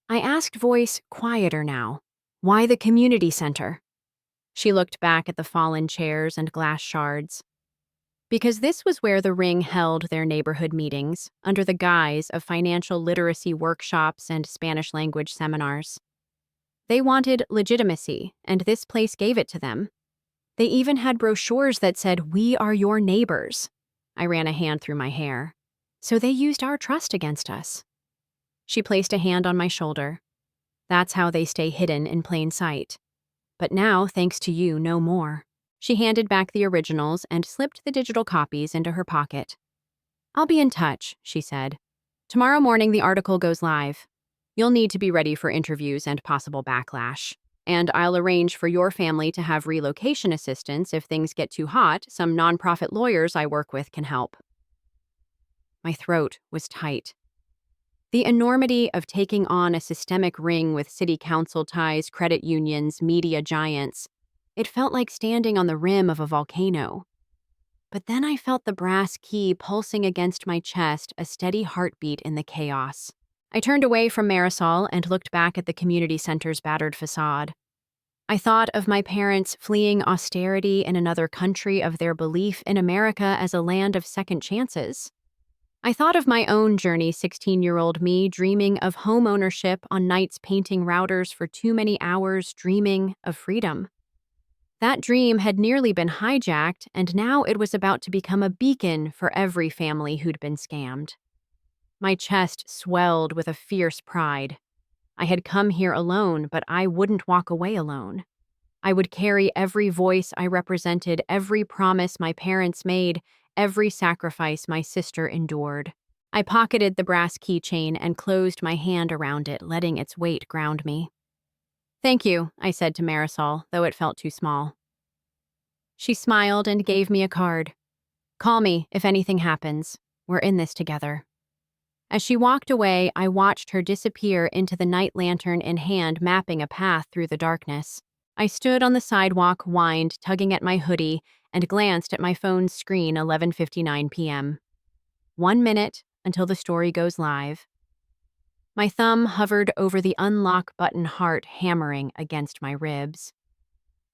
I asked, voice quieter now, "Why the community center?" She looked back at the fallen chairs and glass shards. Because this was where the ring held their neighborhood meetings, under the guise of financial literacy workshops and Spanish language seminars. They wanted legitimacy, and this place gave it to them. They even had brochures that said, "We are your neighbors." I ran a hand through my hair. So they used our trust against us. She placed a hand on my shoulder. That's how they stay hidden in plain sight. But now, thanks to you, no more. She handed back the originals and slipped the digital copies into her pocket. "I'll be in touch," she said. "Tomorrow morning the article goes live. You'll need to be ready for interviews and possible backlash. And I'll arrange for your family to have relocation assistance if things get too hot. Some nonprofit lawyers I work with can help." My throat was tight. The enormity of taking on a systemic ring with city council ties, credit unions, media giants. It felt like standing on the rim of a volcano. But then I felt the brass key pulsing against my chest, a steady heartbeat in the chaos. I turned away from Marisol and looked back at the community center's battered facade. I thought of my parents fleeing austerity in another country, of their belief in America as a land of second chances. I thought of my own journey, 16-year-old me dreaming of home ownership on nights painting routers for too many hours, dreaming of freedom. That dream had nearly been hijacked, and now it was about to become a beacon for every family who'd been scammed. My chest swelled with a fierce pride. I had come here alone, but I wouldn't walk away alone. I would carry every voice I represented, every promise my parents made, every sacrifice my sister endured. I pocketed the brass keychain and closed my hand around it, letting its weight ground me. "Thank you," I said to Marisol, though it felt too small. She smiled and gave me a card. "Call me if anything happens. We're in this together." As she walked away, I watched her disappear into the night lantern in hand, mapping a path through the darkness. I stood on the sidewalk, whined, tugging at my hoodie, and glanced at my phone's screen, 11:59 p.m. 1 minute until the story goes live. My thumb hovered over the unlock button, heart hammering against my ribs.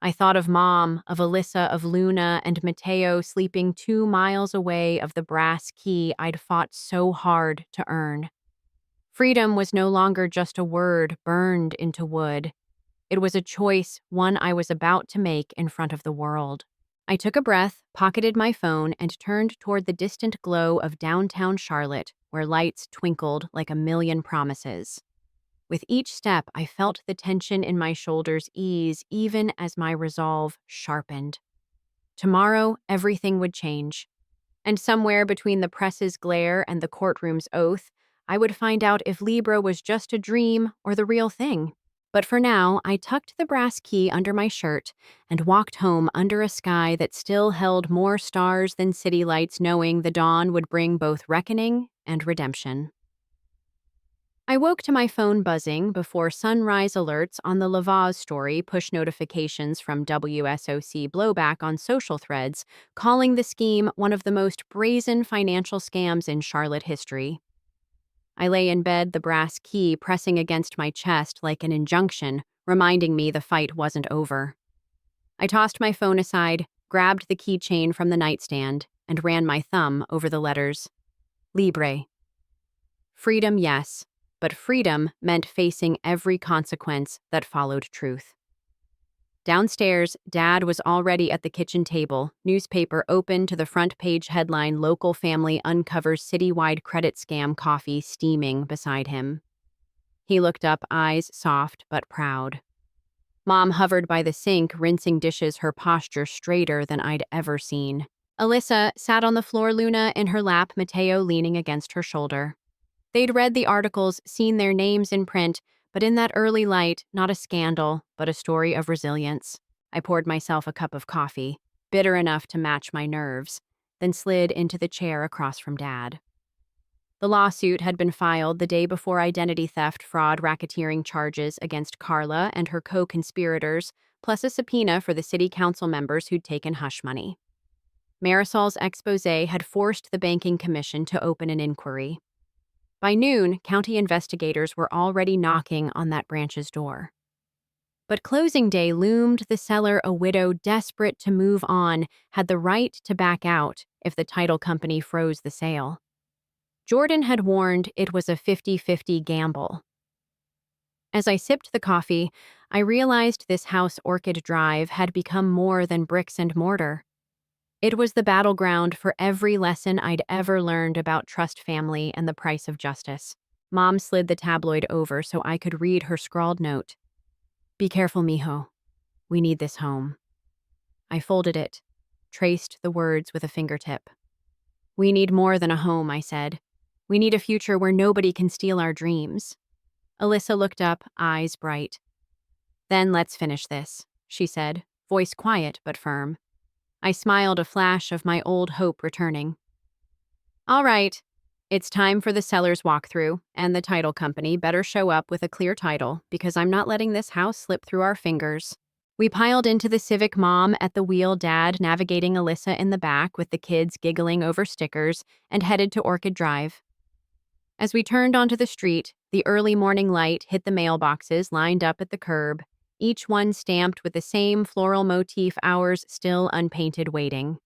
I thought of Mom, of Alyssa, of Luna, and Mateo sleeping 2 miles away, of the brass key I'd fought so hard to earn. Freedom was no longer just a word burned into wood. It was a choice, one I was about to make in front of the world. I took a breath, pocketed my phone, and turned toward the distant glow of downtown Charlotte, where lights twinkled like a million promises. With each step, I felt the tension in my shoulders ease, even as my resolve sharpened. Tomorrow, everything would change. And somewhere between the press's glare and the courtroom's oath, I would find out if Libra was just a dream or the real thing. But for now, I tucked the brass key under my shirt and walked home under a sky that still held more stars than city lights, knowing the dawn would bring both reckoning and redemption. I woke to my phone buzzing before sunrise alerts on the Lavaz story, push notifications from WSOC blowback on social threads, calling the scheme one of the most brazen financial scams in Charlotte history. I lay in bed, the brass key pressing against my chest like an injunction, reminding me the fight wasn't over. I tossed my phone aside, grabbed the keychain from the nightstand, and ran my thumb over the letters. Libre. Freedom, yes. But freedom meant facing every consequence that followed truth. Downstairs, Dad was already at the kitchen table, newspaper open to the front page headline, "Local Family Uncovers Citywide Credit Scam," coffee steaming beside him. He looked up, eyes soft but proud. Mom hovered by the sink, rinsing dishes, her posture straighter than I'd ever seen. Alyssa sat on the floor, Luna in her lap, Mateo leaning against her shoulder. They'd read the articles, seen their names in print, but in that early light, not a scandal, but a story of resilience. I poured myself a cup of coffee, bitter enough to match my nerves, then slid into the chair across from Dad. The lawsuit had been filed the day before identity theft, fraud, racketeering charges against Carla and her co-conspirators, plus a subpoena for the city council members who'd taken hush money. Marisol's exposé had forced the banking commission to open an inquiry. By noon, county investigators were already knocking on that branch's door. But closing day loomed. The seller, a widow desperate to move on, had the right to back out if the title company froze the sale. Jordan had warned it was a 50-50 gamble. As I sipped the coffee, I realized this house, Orchid Drive, had become more than bricks and mortar. It was the battleground for every lesson I'd ever learned about trust, family, and the price of justice. Mom slid the tabloid over so I could read her scrawled note. "Be careful, mijo. We need this home." I folded it, traced the words with a fingertip. "We need more than a home," I said. "We need a future where nobody can steal our dreams." Alyssa looked up, eyes bright. "Then let's finish this," she said, voice quiet but firm. I smiled, a flash of my old hope returning. "All right, it's time for the seller's walkthrough, and the title company better show up with a clear title, because I'm not letting this house slip through our fingers." We piled into the Civic, Mom at the wheel, Dad navigating Alyssa in the back with the kids giggling over stickers, and headed to Orchid Drive. As we turned onto the street, the early morning light hit the mailboxes lined up at the curb, each one stamped with the same floral motif, ours still unpainted, waiting.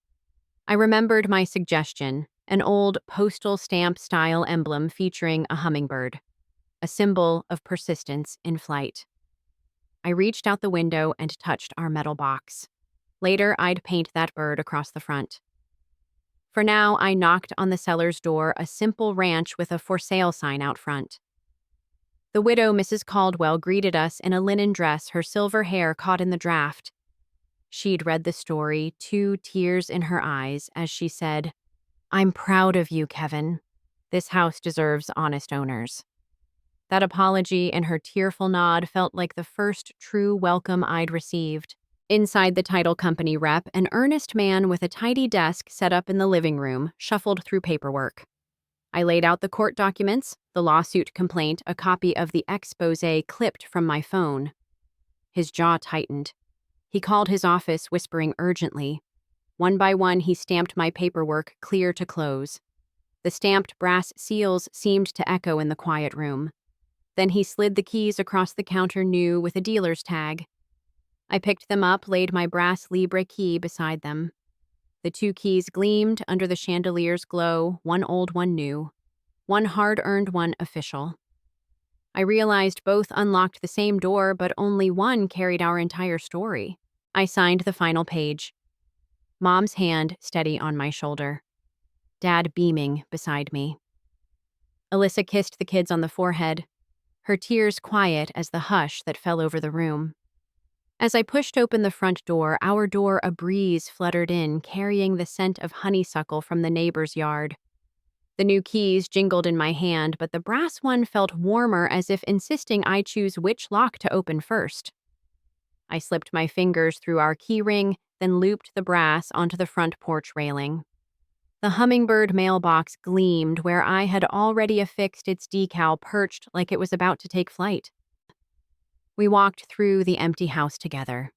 I remembered my suggestion, an old postal stamp-style emblem featuring a hummingbird, a symbol of persistence in flight. I reached out the window and touched our metal box. Later, I'd paint that bird across the front. For now, I knocked on the seller's door, a simple ranch with a for sale sign out front. The widow, Mrs. Caldwell, greeted us in a linen dress, her silver hair caught in the draft. She'd read the story, 2 tears in her eyes, as she said, "I'm proud of you, Kevin. This house deserves honest owners." That apology and her tearful nod felt like the first true welcome I'd received. Inside the title company rep, an earnest man with a tidy desk set up in the living room shuffled through paperwork. I laid out the court documents, the lawsuit complaint, a copy of the exposé clipped from my phone. His jaw tightened. He called his office, whispering urgently. One by one, he stamped my paperwork clear to close. The stamped brass seals seemed to echo in the quiet room. Then he slid the keys across the counter, new with a dealer's tag. I picked them up, laid my brass Libre key beside them. The 2 keys gleamed under the chandelier's glow, one old, one new, one hard-earned, one official. I realized both unlocked the same door, but only one carried our entire story. I signed the final page. Mom's hand steady on my shoulder. Dad beaming beside me. Alyssa kissed the kids on the forehead, her tears quiet as the hush that fell over the room. As I pushed open the front door, our door, a breeze fluttered in, carrying the scent of honeysuckle from the neighbor's yard. The new keys jingled in my hand, but the brass one felt warmer, as if insisting I choose which lock to open first. I slipped my fingers through our key ring, then looped the brass onto the front porch railing. The hummingbird mailbox gleamed where I had already affixed its decal, perched like it was about to take flight. We walked through the empty house together.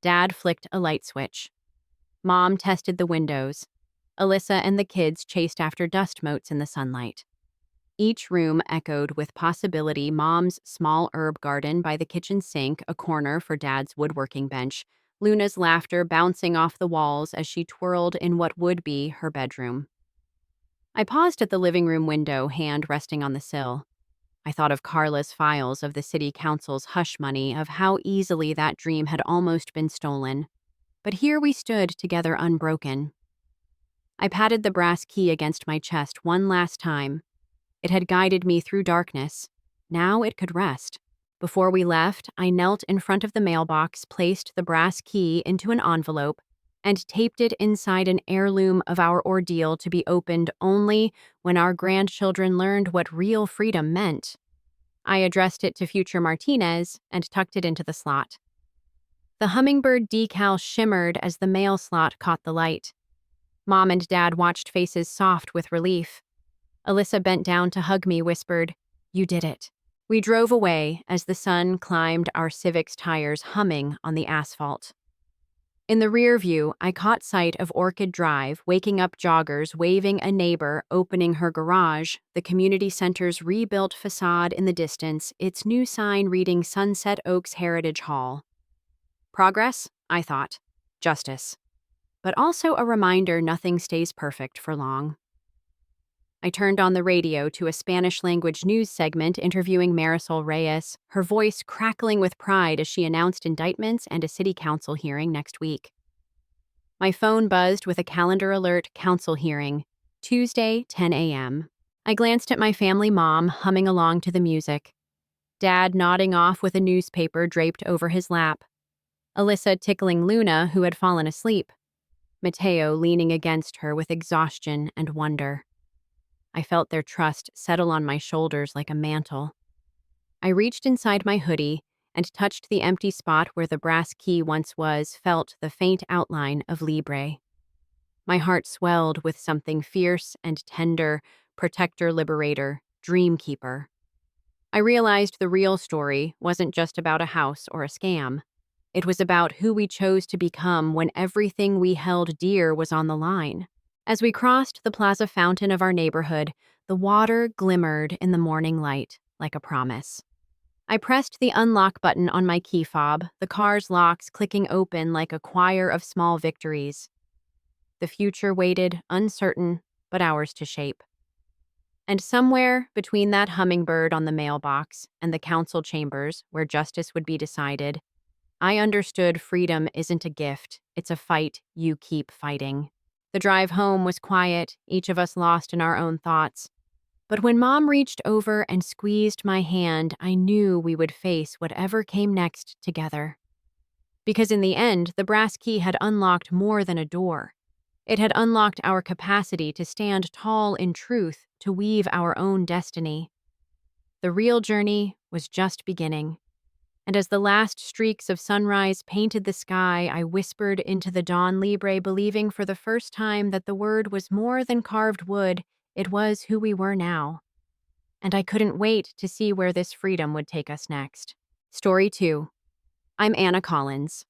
Dad flicked a light switch. Mom tested the windows. Alyssa and the kids chased after dust motes in the sunlight. Each room echoed with possibility. Mom's small herb garden by the kitchen sink, a corner for Dad's woodworking bench, Luna's laughter bouncing off the walls as she twirled in what would be her bedroom. I paused at the living room window, hand resting on the sill. I thought of Carla's files, of the city council's hush money, of how easily that dream had almost been stolen. But here we stood together, unbroken. I patted the brass key against my chest one last time. It had guided me through darkness. Now it could rest. Before we left, I knelt in front of the mailbox, placed the brass key into an envelope, and taped it inside an heirloom of our ordeal to be opened only when our grandchildren learned what real freedom meant. I addressed it to future Martinez and tucked it into the slot. The hummingbird decal shimmered as the mail slot caught the light. Mom and Dad watched, faces soft with relief. Alyssa bent down to hug me, whispered, "You did it." We drove away as the sun climbed our Civic's tires, humming on the asphalt. In the rear view, I caught sight of Orchid Drive, waking up joggers, waving a neighbor, opening her garage, the community center's rebuilt facade in the distance, its new sign reading Sunset Oaks Heritage Hall. Progress, I thought. Justice. But also a reminder nothing stays perfect for long. I turned on the radio to a Spanish-language news segment interviewing Marisol Reyes, her voice crackling with pride as she announced indictments and a city council hearing next week. My phone buzzed with a calendar alert: council hearing, Tuesday, 10 a.m. I glanced at my family, Mom humming along to the music, Dad nodding off with a newspaper draped over his lap, Alyssa tickling Luna, who had fallen asleep, Mateo leaning against her with exhaustion and wonder. I felt their trust settle on my shoulders like a mantle. I reached inside my hoodie and touched the empty spot where the brass key once was, felt the faint outline of Libre. My heart swelled with something fierce and tender, protector, liberator, dream keeper. I realized the real story wasn't just about a house or a scam. It was about who we chose to become when everything we held dear was on the line. As we crossed the plaza fountain of our neighborhood, the water glimmered in the morning light, like a promise. I pressed the unlock button on my key fob, the car's locks clicking open like a choir of small victories. The future waited, uncertain, but ours to shape. And somewhere between that hummingbird on the mailbox and the council chambers where justice would be decided, I understood freedom isn't a gift, it's a fight you keep fighting. The drive home was quiet, each of us lost in our own thoughts. But when Mom reached over and squeezed my hand, I knew we would face whatever came next together. Because in the end, the brass key had unlocked more than a door. It had unlocked our capacity to stand tall in truth, to weave our own destiny. The real journey was just beginning. And as the last streaks of sunrise painted the sky, I whispered into the dawn, Libre, believing for the first time that the word was more than carved wood, it was who we were now. And I couldn't wait to see where this freedom would take us next. Story 2. I'm Anna Collins,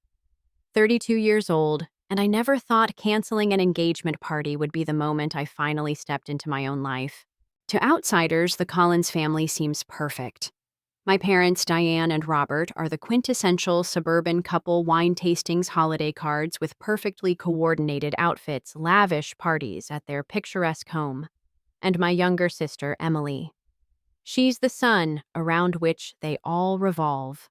32 years old, and I never thought canceling an engagement party would be the moment I finally stepped into my own life. To outsiders, the Collins family seems perfect. My parents, Diane and Robert, are the quintessential suburban couple, wine tastings, holiday cards with perfectly coordinated outfits, lavish parties at their picturesque home. And my younger sister, Emily. She's the sun around which they all revolve.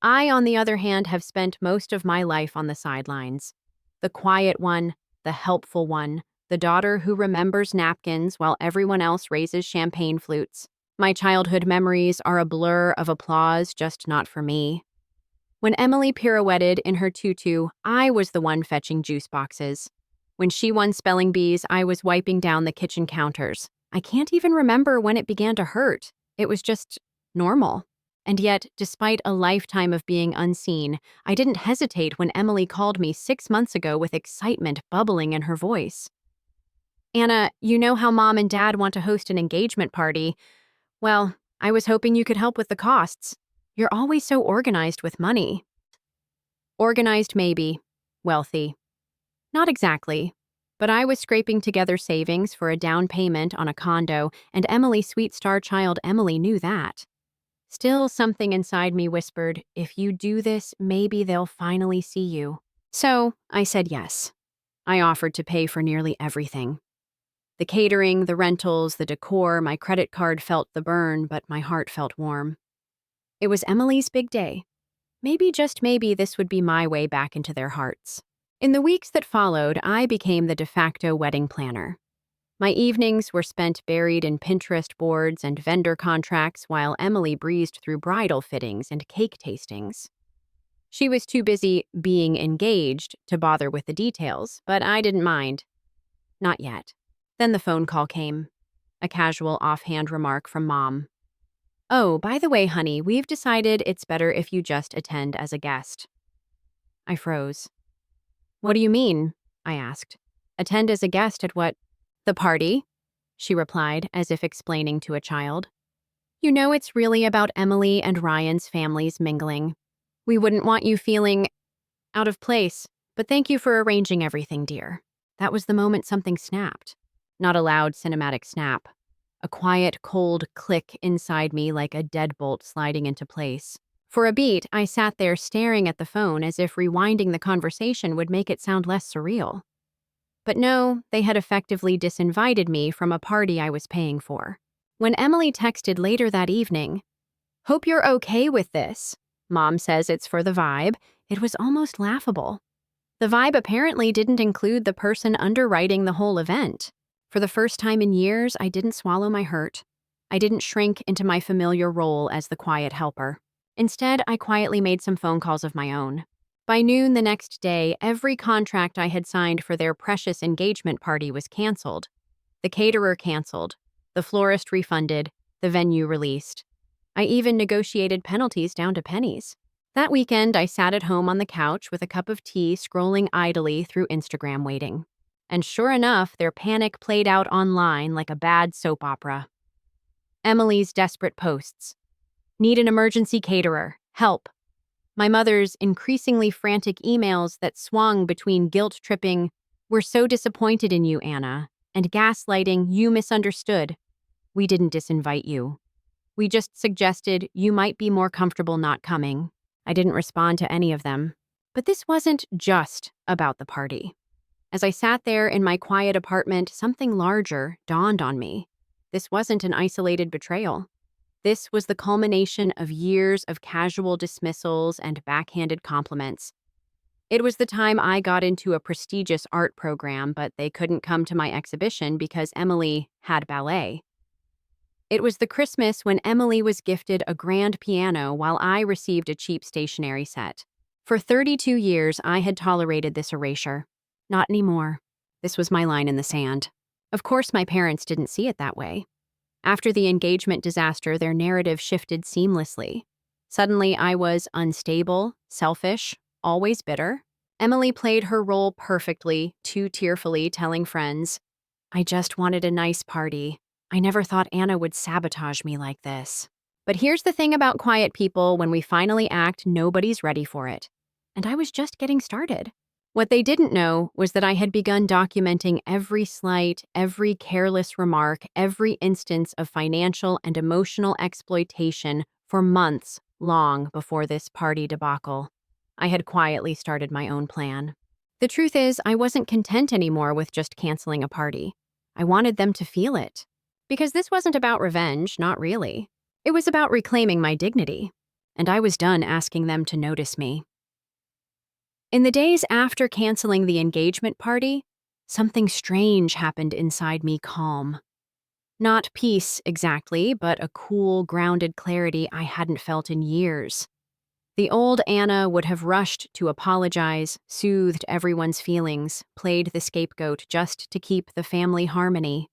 I, on the other hand, have spent most of my life on the sidelines. The quiet one, the helpful one, the daughter who remembers napkins while everyone else raises champagne flutes. My childhood memories are a blur of applause, just not for me. When Emily pirouetted in her tutu, I was the one fetching juice boxes. When she won spelling bees, I was wiping down the kitchen counters. I can't even remember when it began to hurt. It was just normal. And yet, despite a lifetime of being unseen, I didn't hesitate when Emily called me 6 months ago with excitement bubbling in her voice. "Anna, you know how Mom and Dad want to host an engagement party? Well, I was hoping you could help with the costs. You're always so organized with money." Organized, maybe. Wealthy. Not exactly. But I was scraping together savings for a down payment on a condo, and Emily, sweet star child Emily, knew that. Still, something inside me whispered, if you do this, maybe they'll finally see you. So, I said yes. I offered to pay for nearly everything. The catering, the rentals, the decor, my credit card felt the burn, but my heart felt warm. It was Emily's big day. Maybe, just maybe, this would be my way back into their hearts. In the weeks that followed, I became the de facto wedding planner. My evenings were spent buried in Pinterest boards and vendor contracts while Emily breezed through bridal fittings and cake tastings. She was too busy being engaged to bother with the details, but I didn't mind. Not yet. Then the phone call came. A casual offhand remark from Mom. "Oh, by the way, honey, we've decided it's better if you just attend as a guest." I froze. "What do you mean?" I asked. "Attend as a guest at what?" "The party," she replied, as if explaining to a child. "You know it's really about Emily and Ryan's families mingling. We wouldn't want you feeling out of place, but thank you for arranging everything, dear." That was the moment something snapped. Not a loud cinematic snap. A quiet, cold click inside me like a deadbolt sliding into place. For a beat, I sat there staring at the phone as if rewinding the conversation would make it sound less surreal. But no, they had effectively disinvited me from a party I was paying for. When Emily texted later that evening, "Hope you're okay with this. Mom says it's for the vibe," it was almost laughable. The vibe apparently didn't include the person underwriting the whole event. For the first time in years, I didn't swallow my hurt. I didn't shrink into my familiar role as the quiet helper. Instead, I quietly made some phone calls of my own. By noon the next day, every contract I had signed for their precious engagement party was canceled. The caterer canceled. The florist refunded. The venue released. I even negotiated penalties down to pennies. That weekend, I sat at home on the couch with a cup of tea, scrolling idly through Instagram waiting. And sure enough, their panic played out online like a bad soap opera. Emily's desperate posts. "Need an emergency caterer. Help." My mother's increasingly frantic emails that swung between guilt-tripping, "We're so disappointed in you, Anna," and gaslighting, "You misunderstood. We didn't disinvite you. We just suggested you might be more comfortable not coming." I didn't respond to any of them. But this wasn't just about the party. As I sat there in my quiet apartment, something larger dawned on me. This wasn't an isolated betrayal. This was the culmination of years of casual dismissals and backhanded compliments. It was the time I got into a prestigious art program, but they couldn't come to my exhibition because Emily had ballet. It was the Christmas when Emily was gifted a grand piano while I received a cheap stationery set. For 32 years, I had tolerated this erasure. Not anymore. This was my line in the sand. Of course, my parents didn't see it that way. After the engagement disaster, their narrative shifted seamlessly. Suddenly, I was unstable, selfish, always bitter. Emily played her role perfectly, too tearfully telling friends, "I just wanted a nice party. I never thought Anna would sabotage me like this." But here's the thing about quiet people: when we finally act, nobody's ready for it. And I was just getting started. What they didn't know was that I had begun documenting every slight, every careless remark, every instance of financial and emotional exploitation for months long before this party debacle. I had quietly started my own plan. The truth is, I wasn't content anymore with just canceling a party. I wanted them to feel it. Because this wasn't about revenge, not really. It was about reclaiming my dignity. And I was done asking them to notice me. In the days after canceling the engagement party, something strange happened inside me. Calm. Not peace exactly, but a cool, grounded clarity I hadn't felt in years. The old Anna would have rushed to apologize, soothed everyone's feelings, played the scapegoat just to keep the family harmony.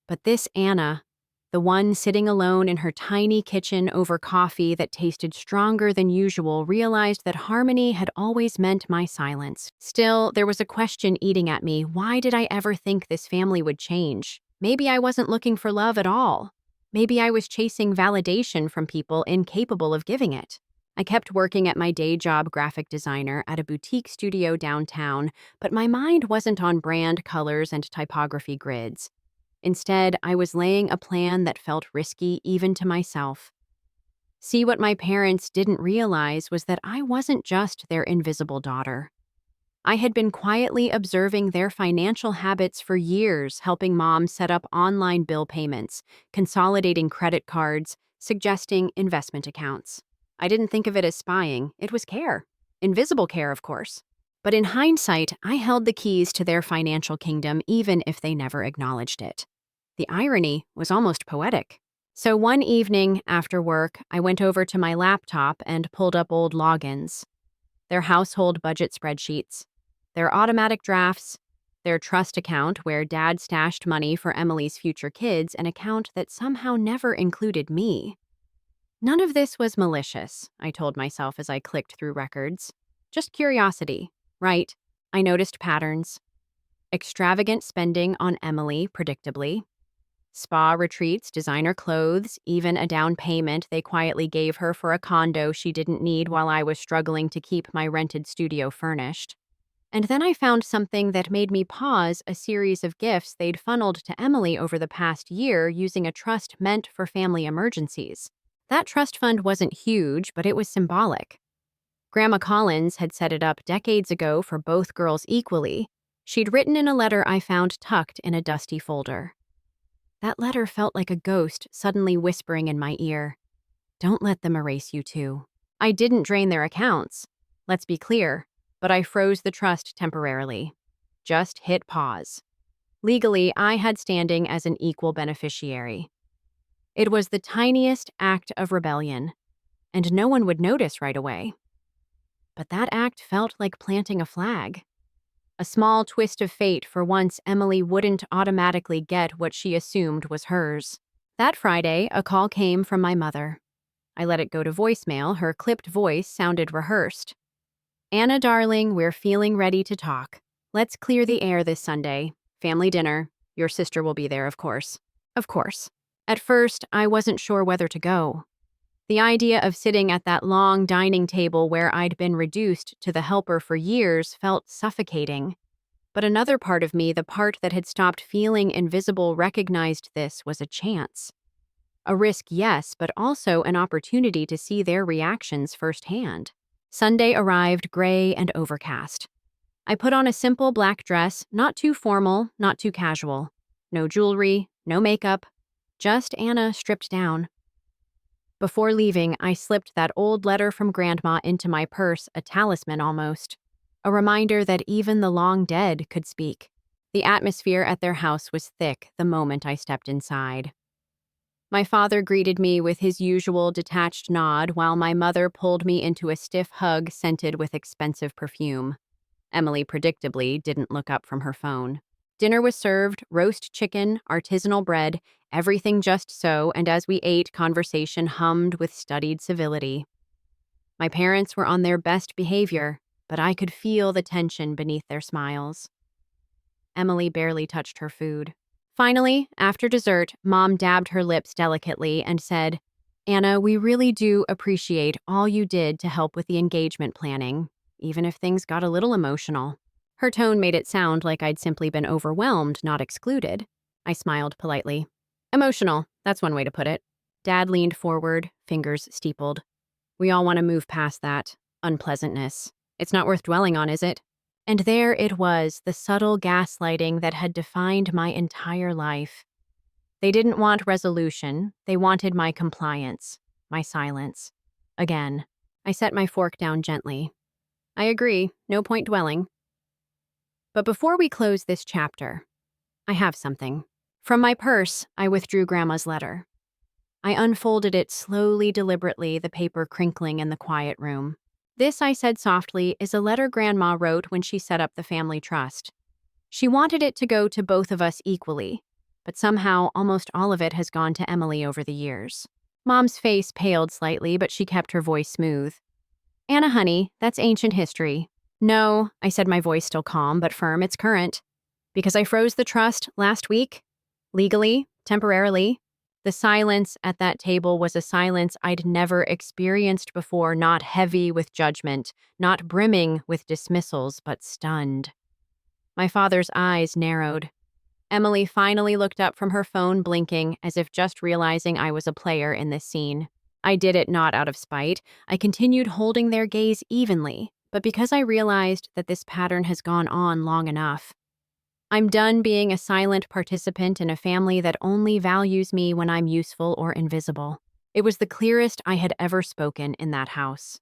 But this Anna, the one sitting alone in her tiny kitchen over coffee that tasted stronger than usual, realized that harmony had always meant my silence. Still, there was a question eating at me. Why did I ever think this family would change? Maybe I wasn't looking for love at all. Maybe I was chasing validation from people incapable of giving it. I kept working at my day job, graphic designer, at a boutique studio downtown, but my mind wasn't on brand colors and typography grids. Instead, I was laying a plan that felt risky even to myself. See, what my parents didn't realize was that I wasn't just their invisible daughter. I had been quietly observing their financial habits for years, helping Mom set up online bill payments, consolidating credit cards, suggesting investment accounts. I didn't think of it as spying. It was care. Invisible care, of course. But in hindsight, I held the keys to their financial kingdom even if they never acknowledged it. The irony was almost poetic. So one evening after work, I went over to my laptop and pulled up old logins, their household budget spreadsheets, their automatic drafts, their trust account where dad stashed money for Emily's future kids, an account that somehow never included me. None of this was malicious, I told myself as I clicked through records. Just curiosity, right? I noticed patterns. Extravagant spending on Emily, predictably. Spa retreats, designer clothes, even a down payment they quietly gave her for a condo she didn't need while I was struggling to keep my rented studio furnished. And then I found something that made me pause a series of gifts they'd funneled to Emily over the past year using a trust meant for family emergencies. That trust fund wasn't huge, but it was symbolic. Grandma Collins had set it up decades ago for both girls equally. She'd written in a letter I found tucked in a dusty folder. That letter felt like a ghost suddenly whispering in my ear, "Don't let them erase you too." I didn't drain their accounts, let's be clear, but I froze the trust temporarily. Just hit pause. Legally, I had standing as an equal beneficiary. It was the tiniest act of rebellion, and no one would notice right away. But that act felt like planting a flag. A small twist of fate for once Emily wouldn't automatically get what she assumed was hers. That Friday, a call came from my mother. I let it go to voicemail. Her clipped voice sounded rehearsed. "Anna, darling, we're feeling ready to talk. Let's clear the air this Sunday. Family dinner. Your sister will be there, of course." Of course. At first, I wasn't sure whether to go. The idea of sitting at that long dining table where I'd been reduced to the helper for years felt suffocating. But another part of me, the part that had stopped feeling invisible, recognized this was a chance. A risk, yes, but also an opportunity to see their reactions firsthand. Sunday arrived gray and overcast. I put on a simple black dress, not too formal, not too casual. No jewelry, no makeup, just Anna stripped down. Before leaving, I slipped that old letter from Grandma into my purse, a talisman almost. A reminder that even the long dead could speak. The atmosphere at their house was thick the moment I stepped inside. My father greeted me with his usual detached nod while my mother pulled me into a stiff hug scented with expensive perfume. Emily predictably didn't look up from her phone. Dinner was served, roast chicken, artisanal bread, everything just so, and as we ate, conversation hummed with studied civility. My parents were on their best behavior, but I could feel the tension beneath their smiles. Emily barely touched her food. Finally, after dessert, Mom dabbed her lips delicately and said, "Anna, we really do appreciate all you did to help with the engagement planning, even if things got a little emotional." Her tone made it sound like I'd simply been overwhelmed, not excluded. I smiled politely. "Emotional, that's one way to put it." Dad leaned forward, fingers steepled. "We all want to move past that unpleasantness. It's not worth dwelling on, is it?" And there it was, the subtle gaslighting that had defined my entire life. They didn't want resolution. They wanted my compliance, my silence. Again, I set my fork down gently. "I agree, no point dwelling. But before we close this chapter, I have something." From my purse, I withdrew Grandma's letter. I unfolded it slowly, deliberately, the paper crinkling in the quiet room. "This," I said softly, "is a letter Grandma wrote when she set up the family trust. She wanted it to go to both of us equally, but somehow almost all of it has gone to Emily over the years." Mom's face paled slightly, but she kept her voice smooth. "Anna, honey, that's ancient history." "No," I said, my voice still calm but firm, "it's current. Because I froze the trust last week. Legally, temporarily." The silence at that table was a silence I'd never experienced before, not heavy with judgment, not brimming with dismissals, but stunned. My father's eyes narrowed. Emily finally looked up from her phone, blinking, as if just realizing I was a player in this scene. I did it not out of spite. I continued holding their gaze evenly, but because I realized that this pattern has gone on long enough. I'm done being a silent participant in a family that only values me when I'm useful or invisible. It was the clearest I had ever spoken in that house.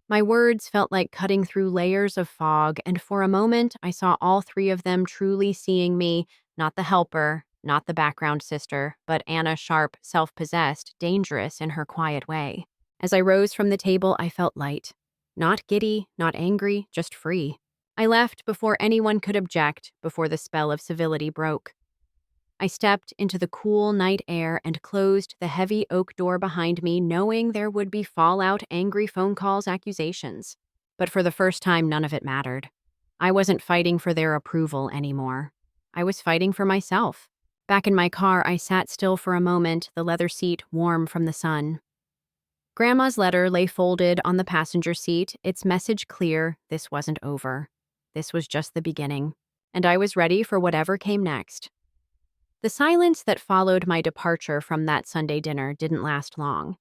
My words felt like cutting through layers of fog, and for a moment I saw all three of them truly seeing me, not the helper, Not the background sister, but Anna sharp, self-possessed, dangerous in her quiet way. As I rose from the table, I felt light. Not giddy, not angry, just free. I left before anyone could object, before the spell of civility broke. I stepped into the cool night air and closed the heavy oak door behind me, knowing there would be fallout, angry phone calls, accusations. But for the first time, none of it mattered. I wasn't fighting for their approval anymore. I was fighting for myself. Back in my car, I sat still for a moment, the leather seat warm from the sun. Grandma's letter lay folded on the passenger seat, its message clear: this wasn't over. This was just the beginning, and I was ready for whatever came next. The silence that followed my departure from that Sunday dinner didn't last long.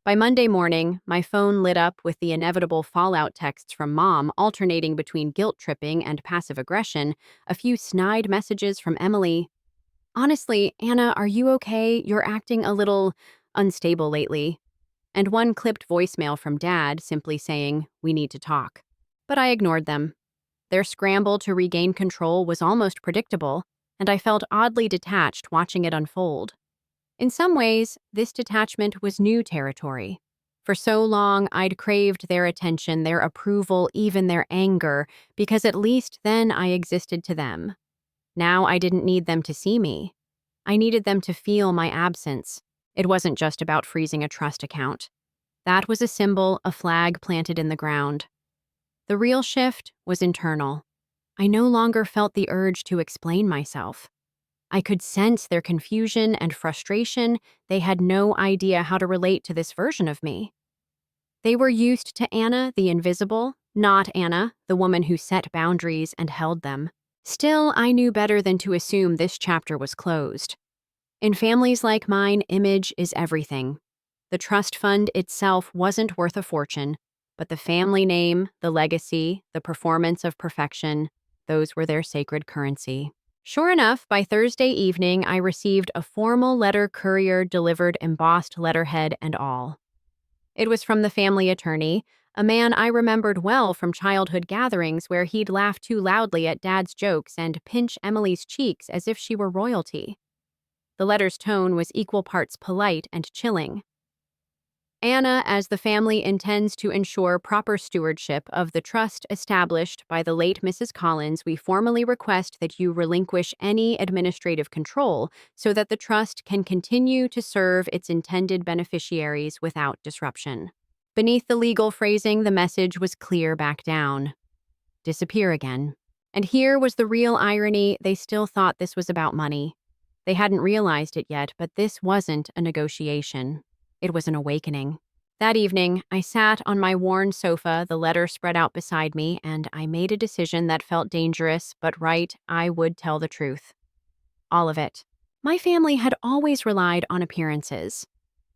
By Monday morning, my phone lit up with the inevitable fallout texts from Mom, alternating between guilt-tripping and passive aggression, a few snide messages from Emily. "Honestly, Anna, are you okay? You're acting a little unstable lately." And one clipped voicemail from Dad simply saying, "We need to talk." But I ignored them. Their scramble to regain control was almost predictable, and I felt oddly detached watching it unfold. In some ways, this detachment was new territory. For so long, I'd craved their attention, their approval, even their anger, because at least then I existed to them. Now I didn't need them to see me. I needed them to feel my absence. It wasn't just about freezing a trust account. That was a symbol, a flag planted in the ground. The real shift was internal. I no longer felt the urge to explain myself. I could sense their confusion and frustration. They had no idea how to relate to this version of me. They were used to Anna, the invisible, not Anna, the woman who set boundaries and held them. Still, I knew better than to assume this chapter was closed. In families like mine, image is everything. The trust fund itself wasn't worth a fortune, but the family name, the legacy, the performance of perfection, those were their sacred currency. Sure enough, by Thursday evening, I received a formal letter courier delivered, embossed letterhead and all. It was from the family attorney, a man I remembered well from childhood gatherings where he'd laugh too loudly at Dad's jokes and pinch Emily's cheeks as if she were royalty. The letter's tone was equal parts polite and chilling. "Anna, as the family intends to ensure proper stewardship of the trust established by the late Mrs. Collins, we formally request that you relinquish any administrative control so that the trust can continue to serve its intended beneficiaries without disruption." Beneath the legal phrasing, the message was clear back down. Disappear again. And here was the real irony: they still thought this was about money. They hadn't realized it yet, but this wasn't a negotiation. It was an awakening. That evening, I sat on my worn sofa, the letter spread out beside me, and I made a decision that felt dangerous, but right. I would tell the truth. All of it. My family had always relied on appearances.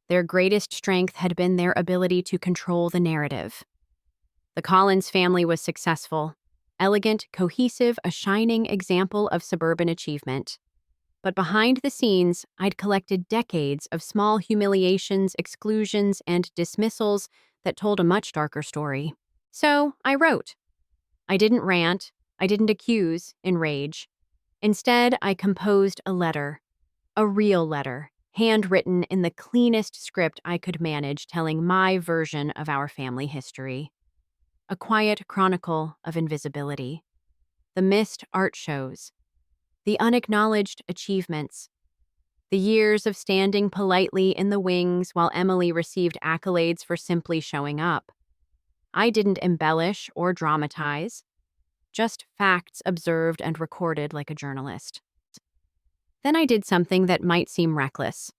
Their greatest strength had been their ability to control the narrative. The Collins family was successful, elegant, cohesive, a shining example of suburban achievement. But behind the scenes, I'd collected decades of small humiliations, exclusions, and dismissals that told a much darker story. So I wrote. I didn't rant. I didn't accuse, enrage. Instead, I composed a letter. A real letter, handwritten in the cleanest script I could manage, telling my version of our family history. A quiet chronicle of invisibility. The missed art shows. The unacknowledged achievements. The years of standing politely in the wings while Emily received accolades for simply showing up. I didn't embellish or dramatize, just facts observed and recorded like a journalist. Then I did something that might seem reckless.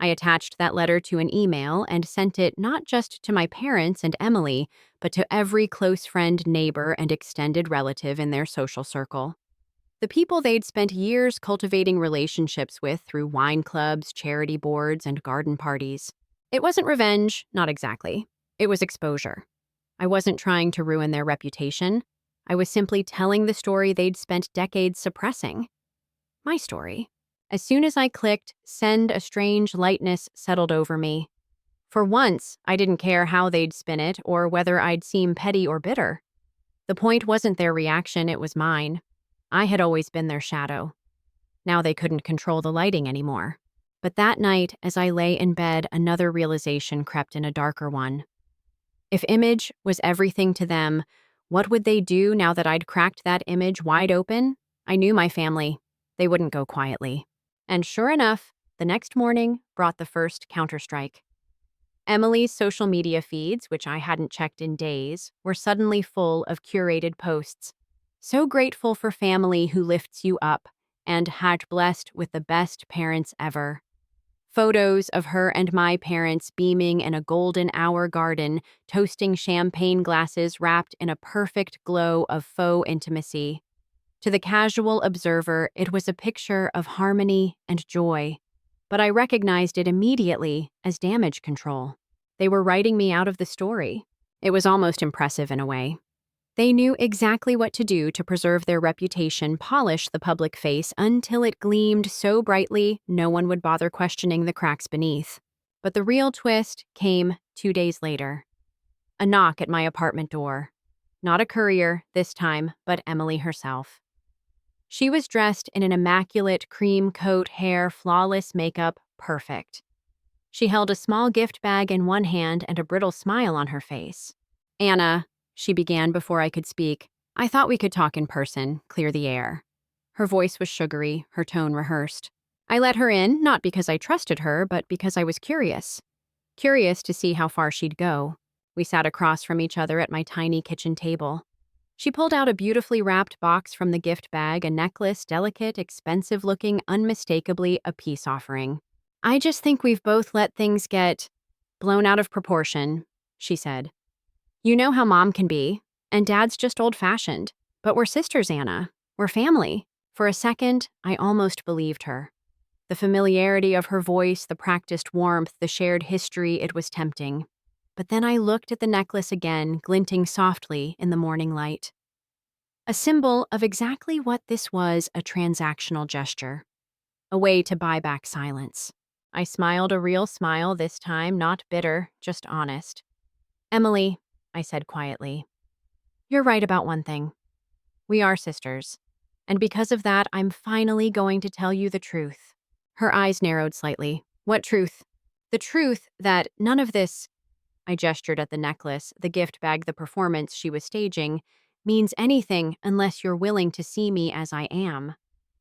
I attached that letter to an email and sent it not just to my parents and Emily, but to every close friend, neighbor, and extended relative in their social circle. The people they'd spent years cultivating relationships with through wine clubs, charity boards, and garden parties. It wasn't revenge, not exactly. It was exposure. I wasn't trying to ruin their reputation. I was simply telling the story they'd spent decades suppressing. My story. As soon as I clicked send, a strange lightness settled over me. For once, I didn't care how they'd spin it or whether I'd seem petty or bitter. The point wasn't their reaction, it was mine. I had always been their shadow. Now they couldn't control the lighting anymore. But that night, as I lay in bed, another realization crept in, a darker one. If image was everything to them, what would they do now that I'd cracked that image wide open? I knew my family. They wouldn't go quietly. And sure enough, the next morning brought the first counterstrike. Emily's social media feeds, which I hadn't checked in days, were suddenly full of curated posts. So grateful for family who lifts you up, and had blessed with the best parents ever. Photos of her and my parents beaming in a golden hour garden, toasting champagne glasses wrapped in a perfect glow of faux intimacy. To the casual observer, it was a picture of harmony and joy, but I recognized it immediately as damage control. They were writing me out of the story. It was almost impressive in a way. They knew exactly what to do to preserve their reputation, polish the public face until it gleamed so brightly no one would bother questioning the cracks beneath. But the real twist came 2 days later. A knock at my apartment door. Not a courier this time, but Emily herself. She was dressed in an immaculate cream coat, hair, flawless makeup, perfect. She held a small gift bag in one hand and a brittle smile on her face. "Anna," she began before I could speak, "I thought we could talk in person, clear the air." Her voice was sugary, her tone rehearsed. I let her in, not because I trusted her, but because I was curious. Curious to see how far she'd go. We sat across from each other at my tiny kitchen table. She pulled out a beautifully wrapped box from the gift bag, a necklace, delicate, expensive-looking, unmistakably a peace offering. "I just think we've both let things get blown out of proportion," she said. "You know how Mom can be, and Dad's just old-fashioned. But we're sisters, Anna. We're family." For a second, I almost believed her. The familiarity of her voice, the practiced warmth, the shared history, it was tempting. But then I looked at the necklace again, glinting softly in the morning light. A symbol of exactly what this was, a transactional gesture. A way to buy back silence. I smiled, a real smile this time, not bitter, just honest. "Emily," I said quietly, "you're right about one thing. We are sisters. And because of that, I'm finally going to tell you the truth." Her eyes narrowed slightly. "What truth?" "The truth that none of this," I gestured at the necklace, the gift bag, the performance she was staging, "means anything unless you're willing to see me as I am.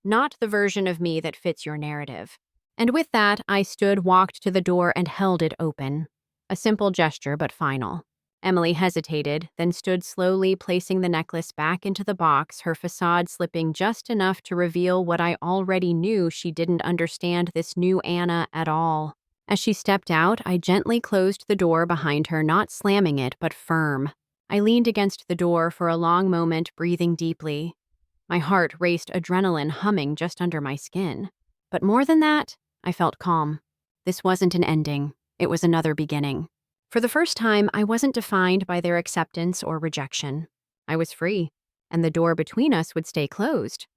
Not the version of me that fits your narrative." And with that, I stood, walked to the door, and held it open. A simple gesture, but final. Emily hesitated, then stood slowly, placing the necklace back into the box, her facade slipping just enough to reveal what I already knew: she didn't understand this new Anna at all. As she stepped out, I gently closed the door behind her, not slamming it, but firm. I leaned against the door for a long moment, breathing deeply. My heart raced, adrenaline humming just under my skin. But more than that, I felt calm. This wasn't an ending. It was another beginning. For the first time, I wasn't defined by their acceptance or rejection. I was free, and the door between us would stay closed.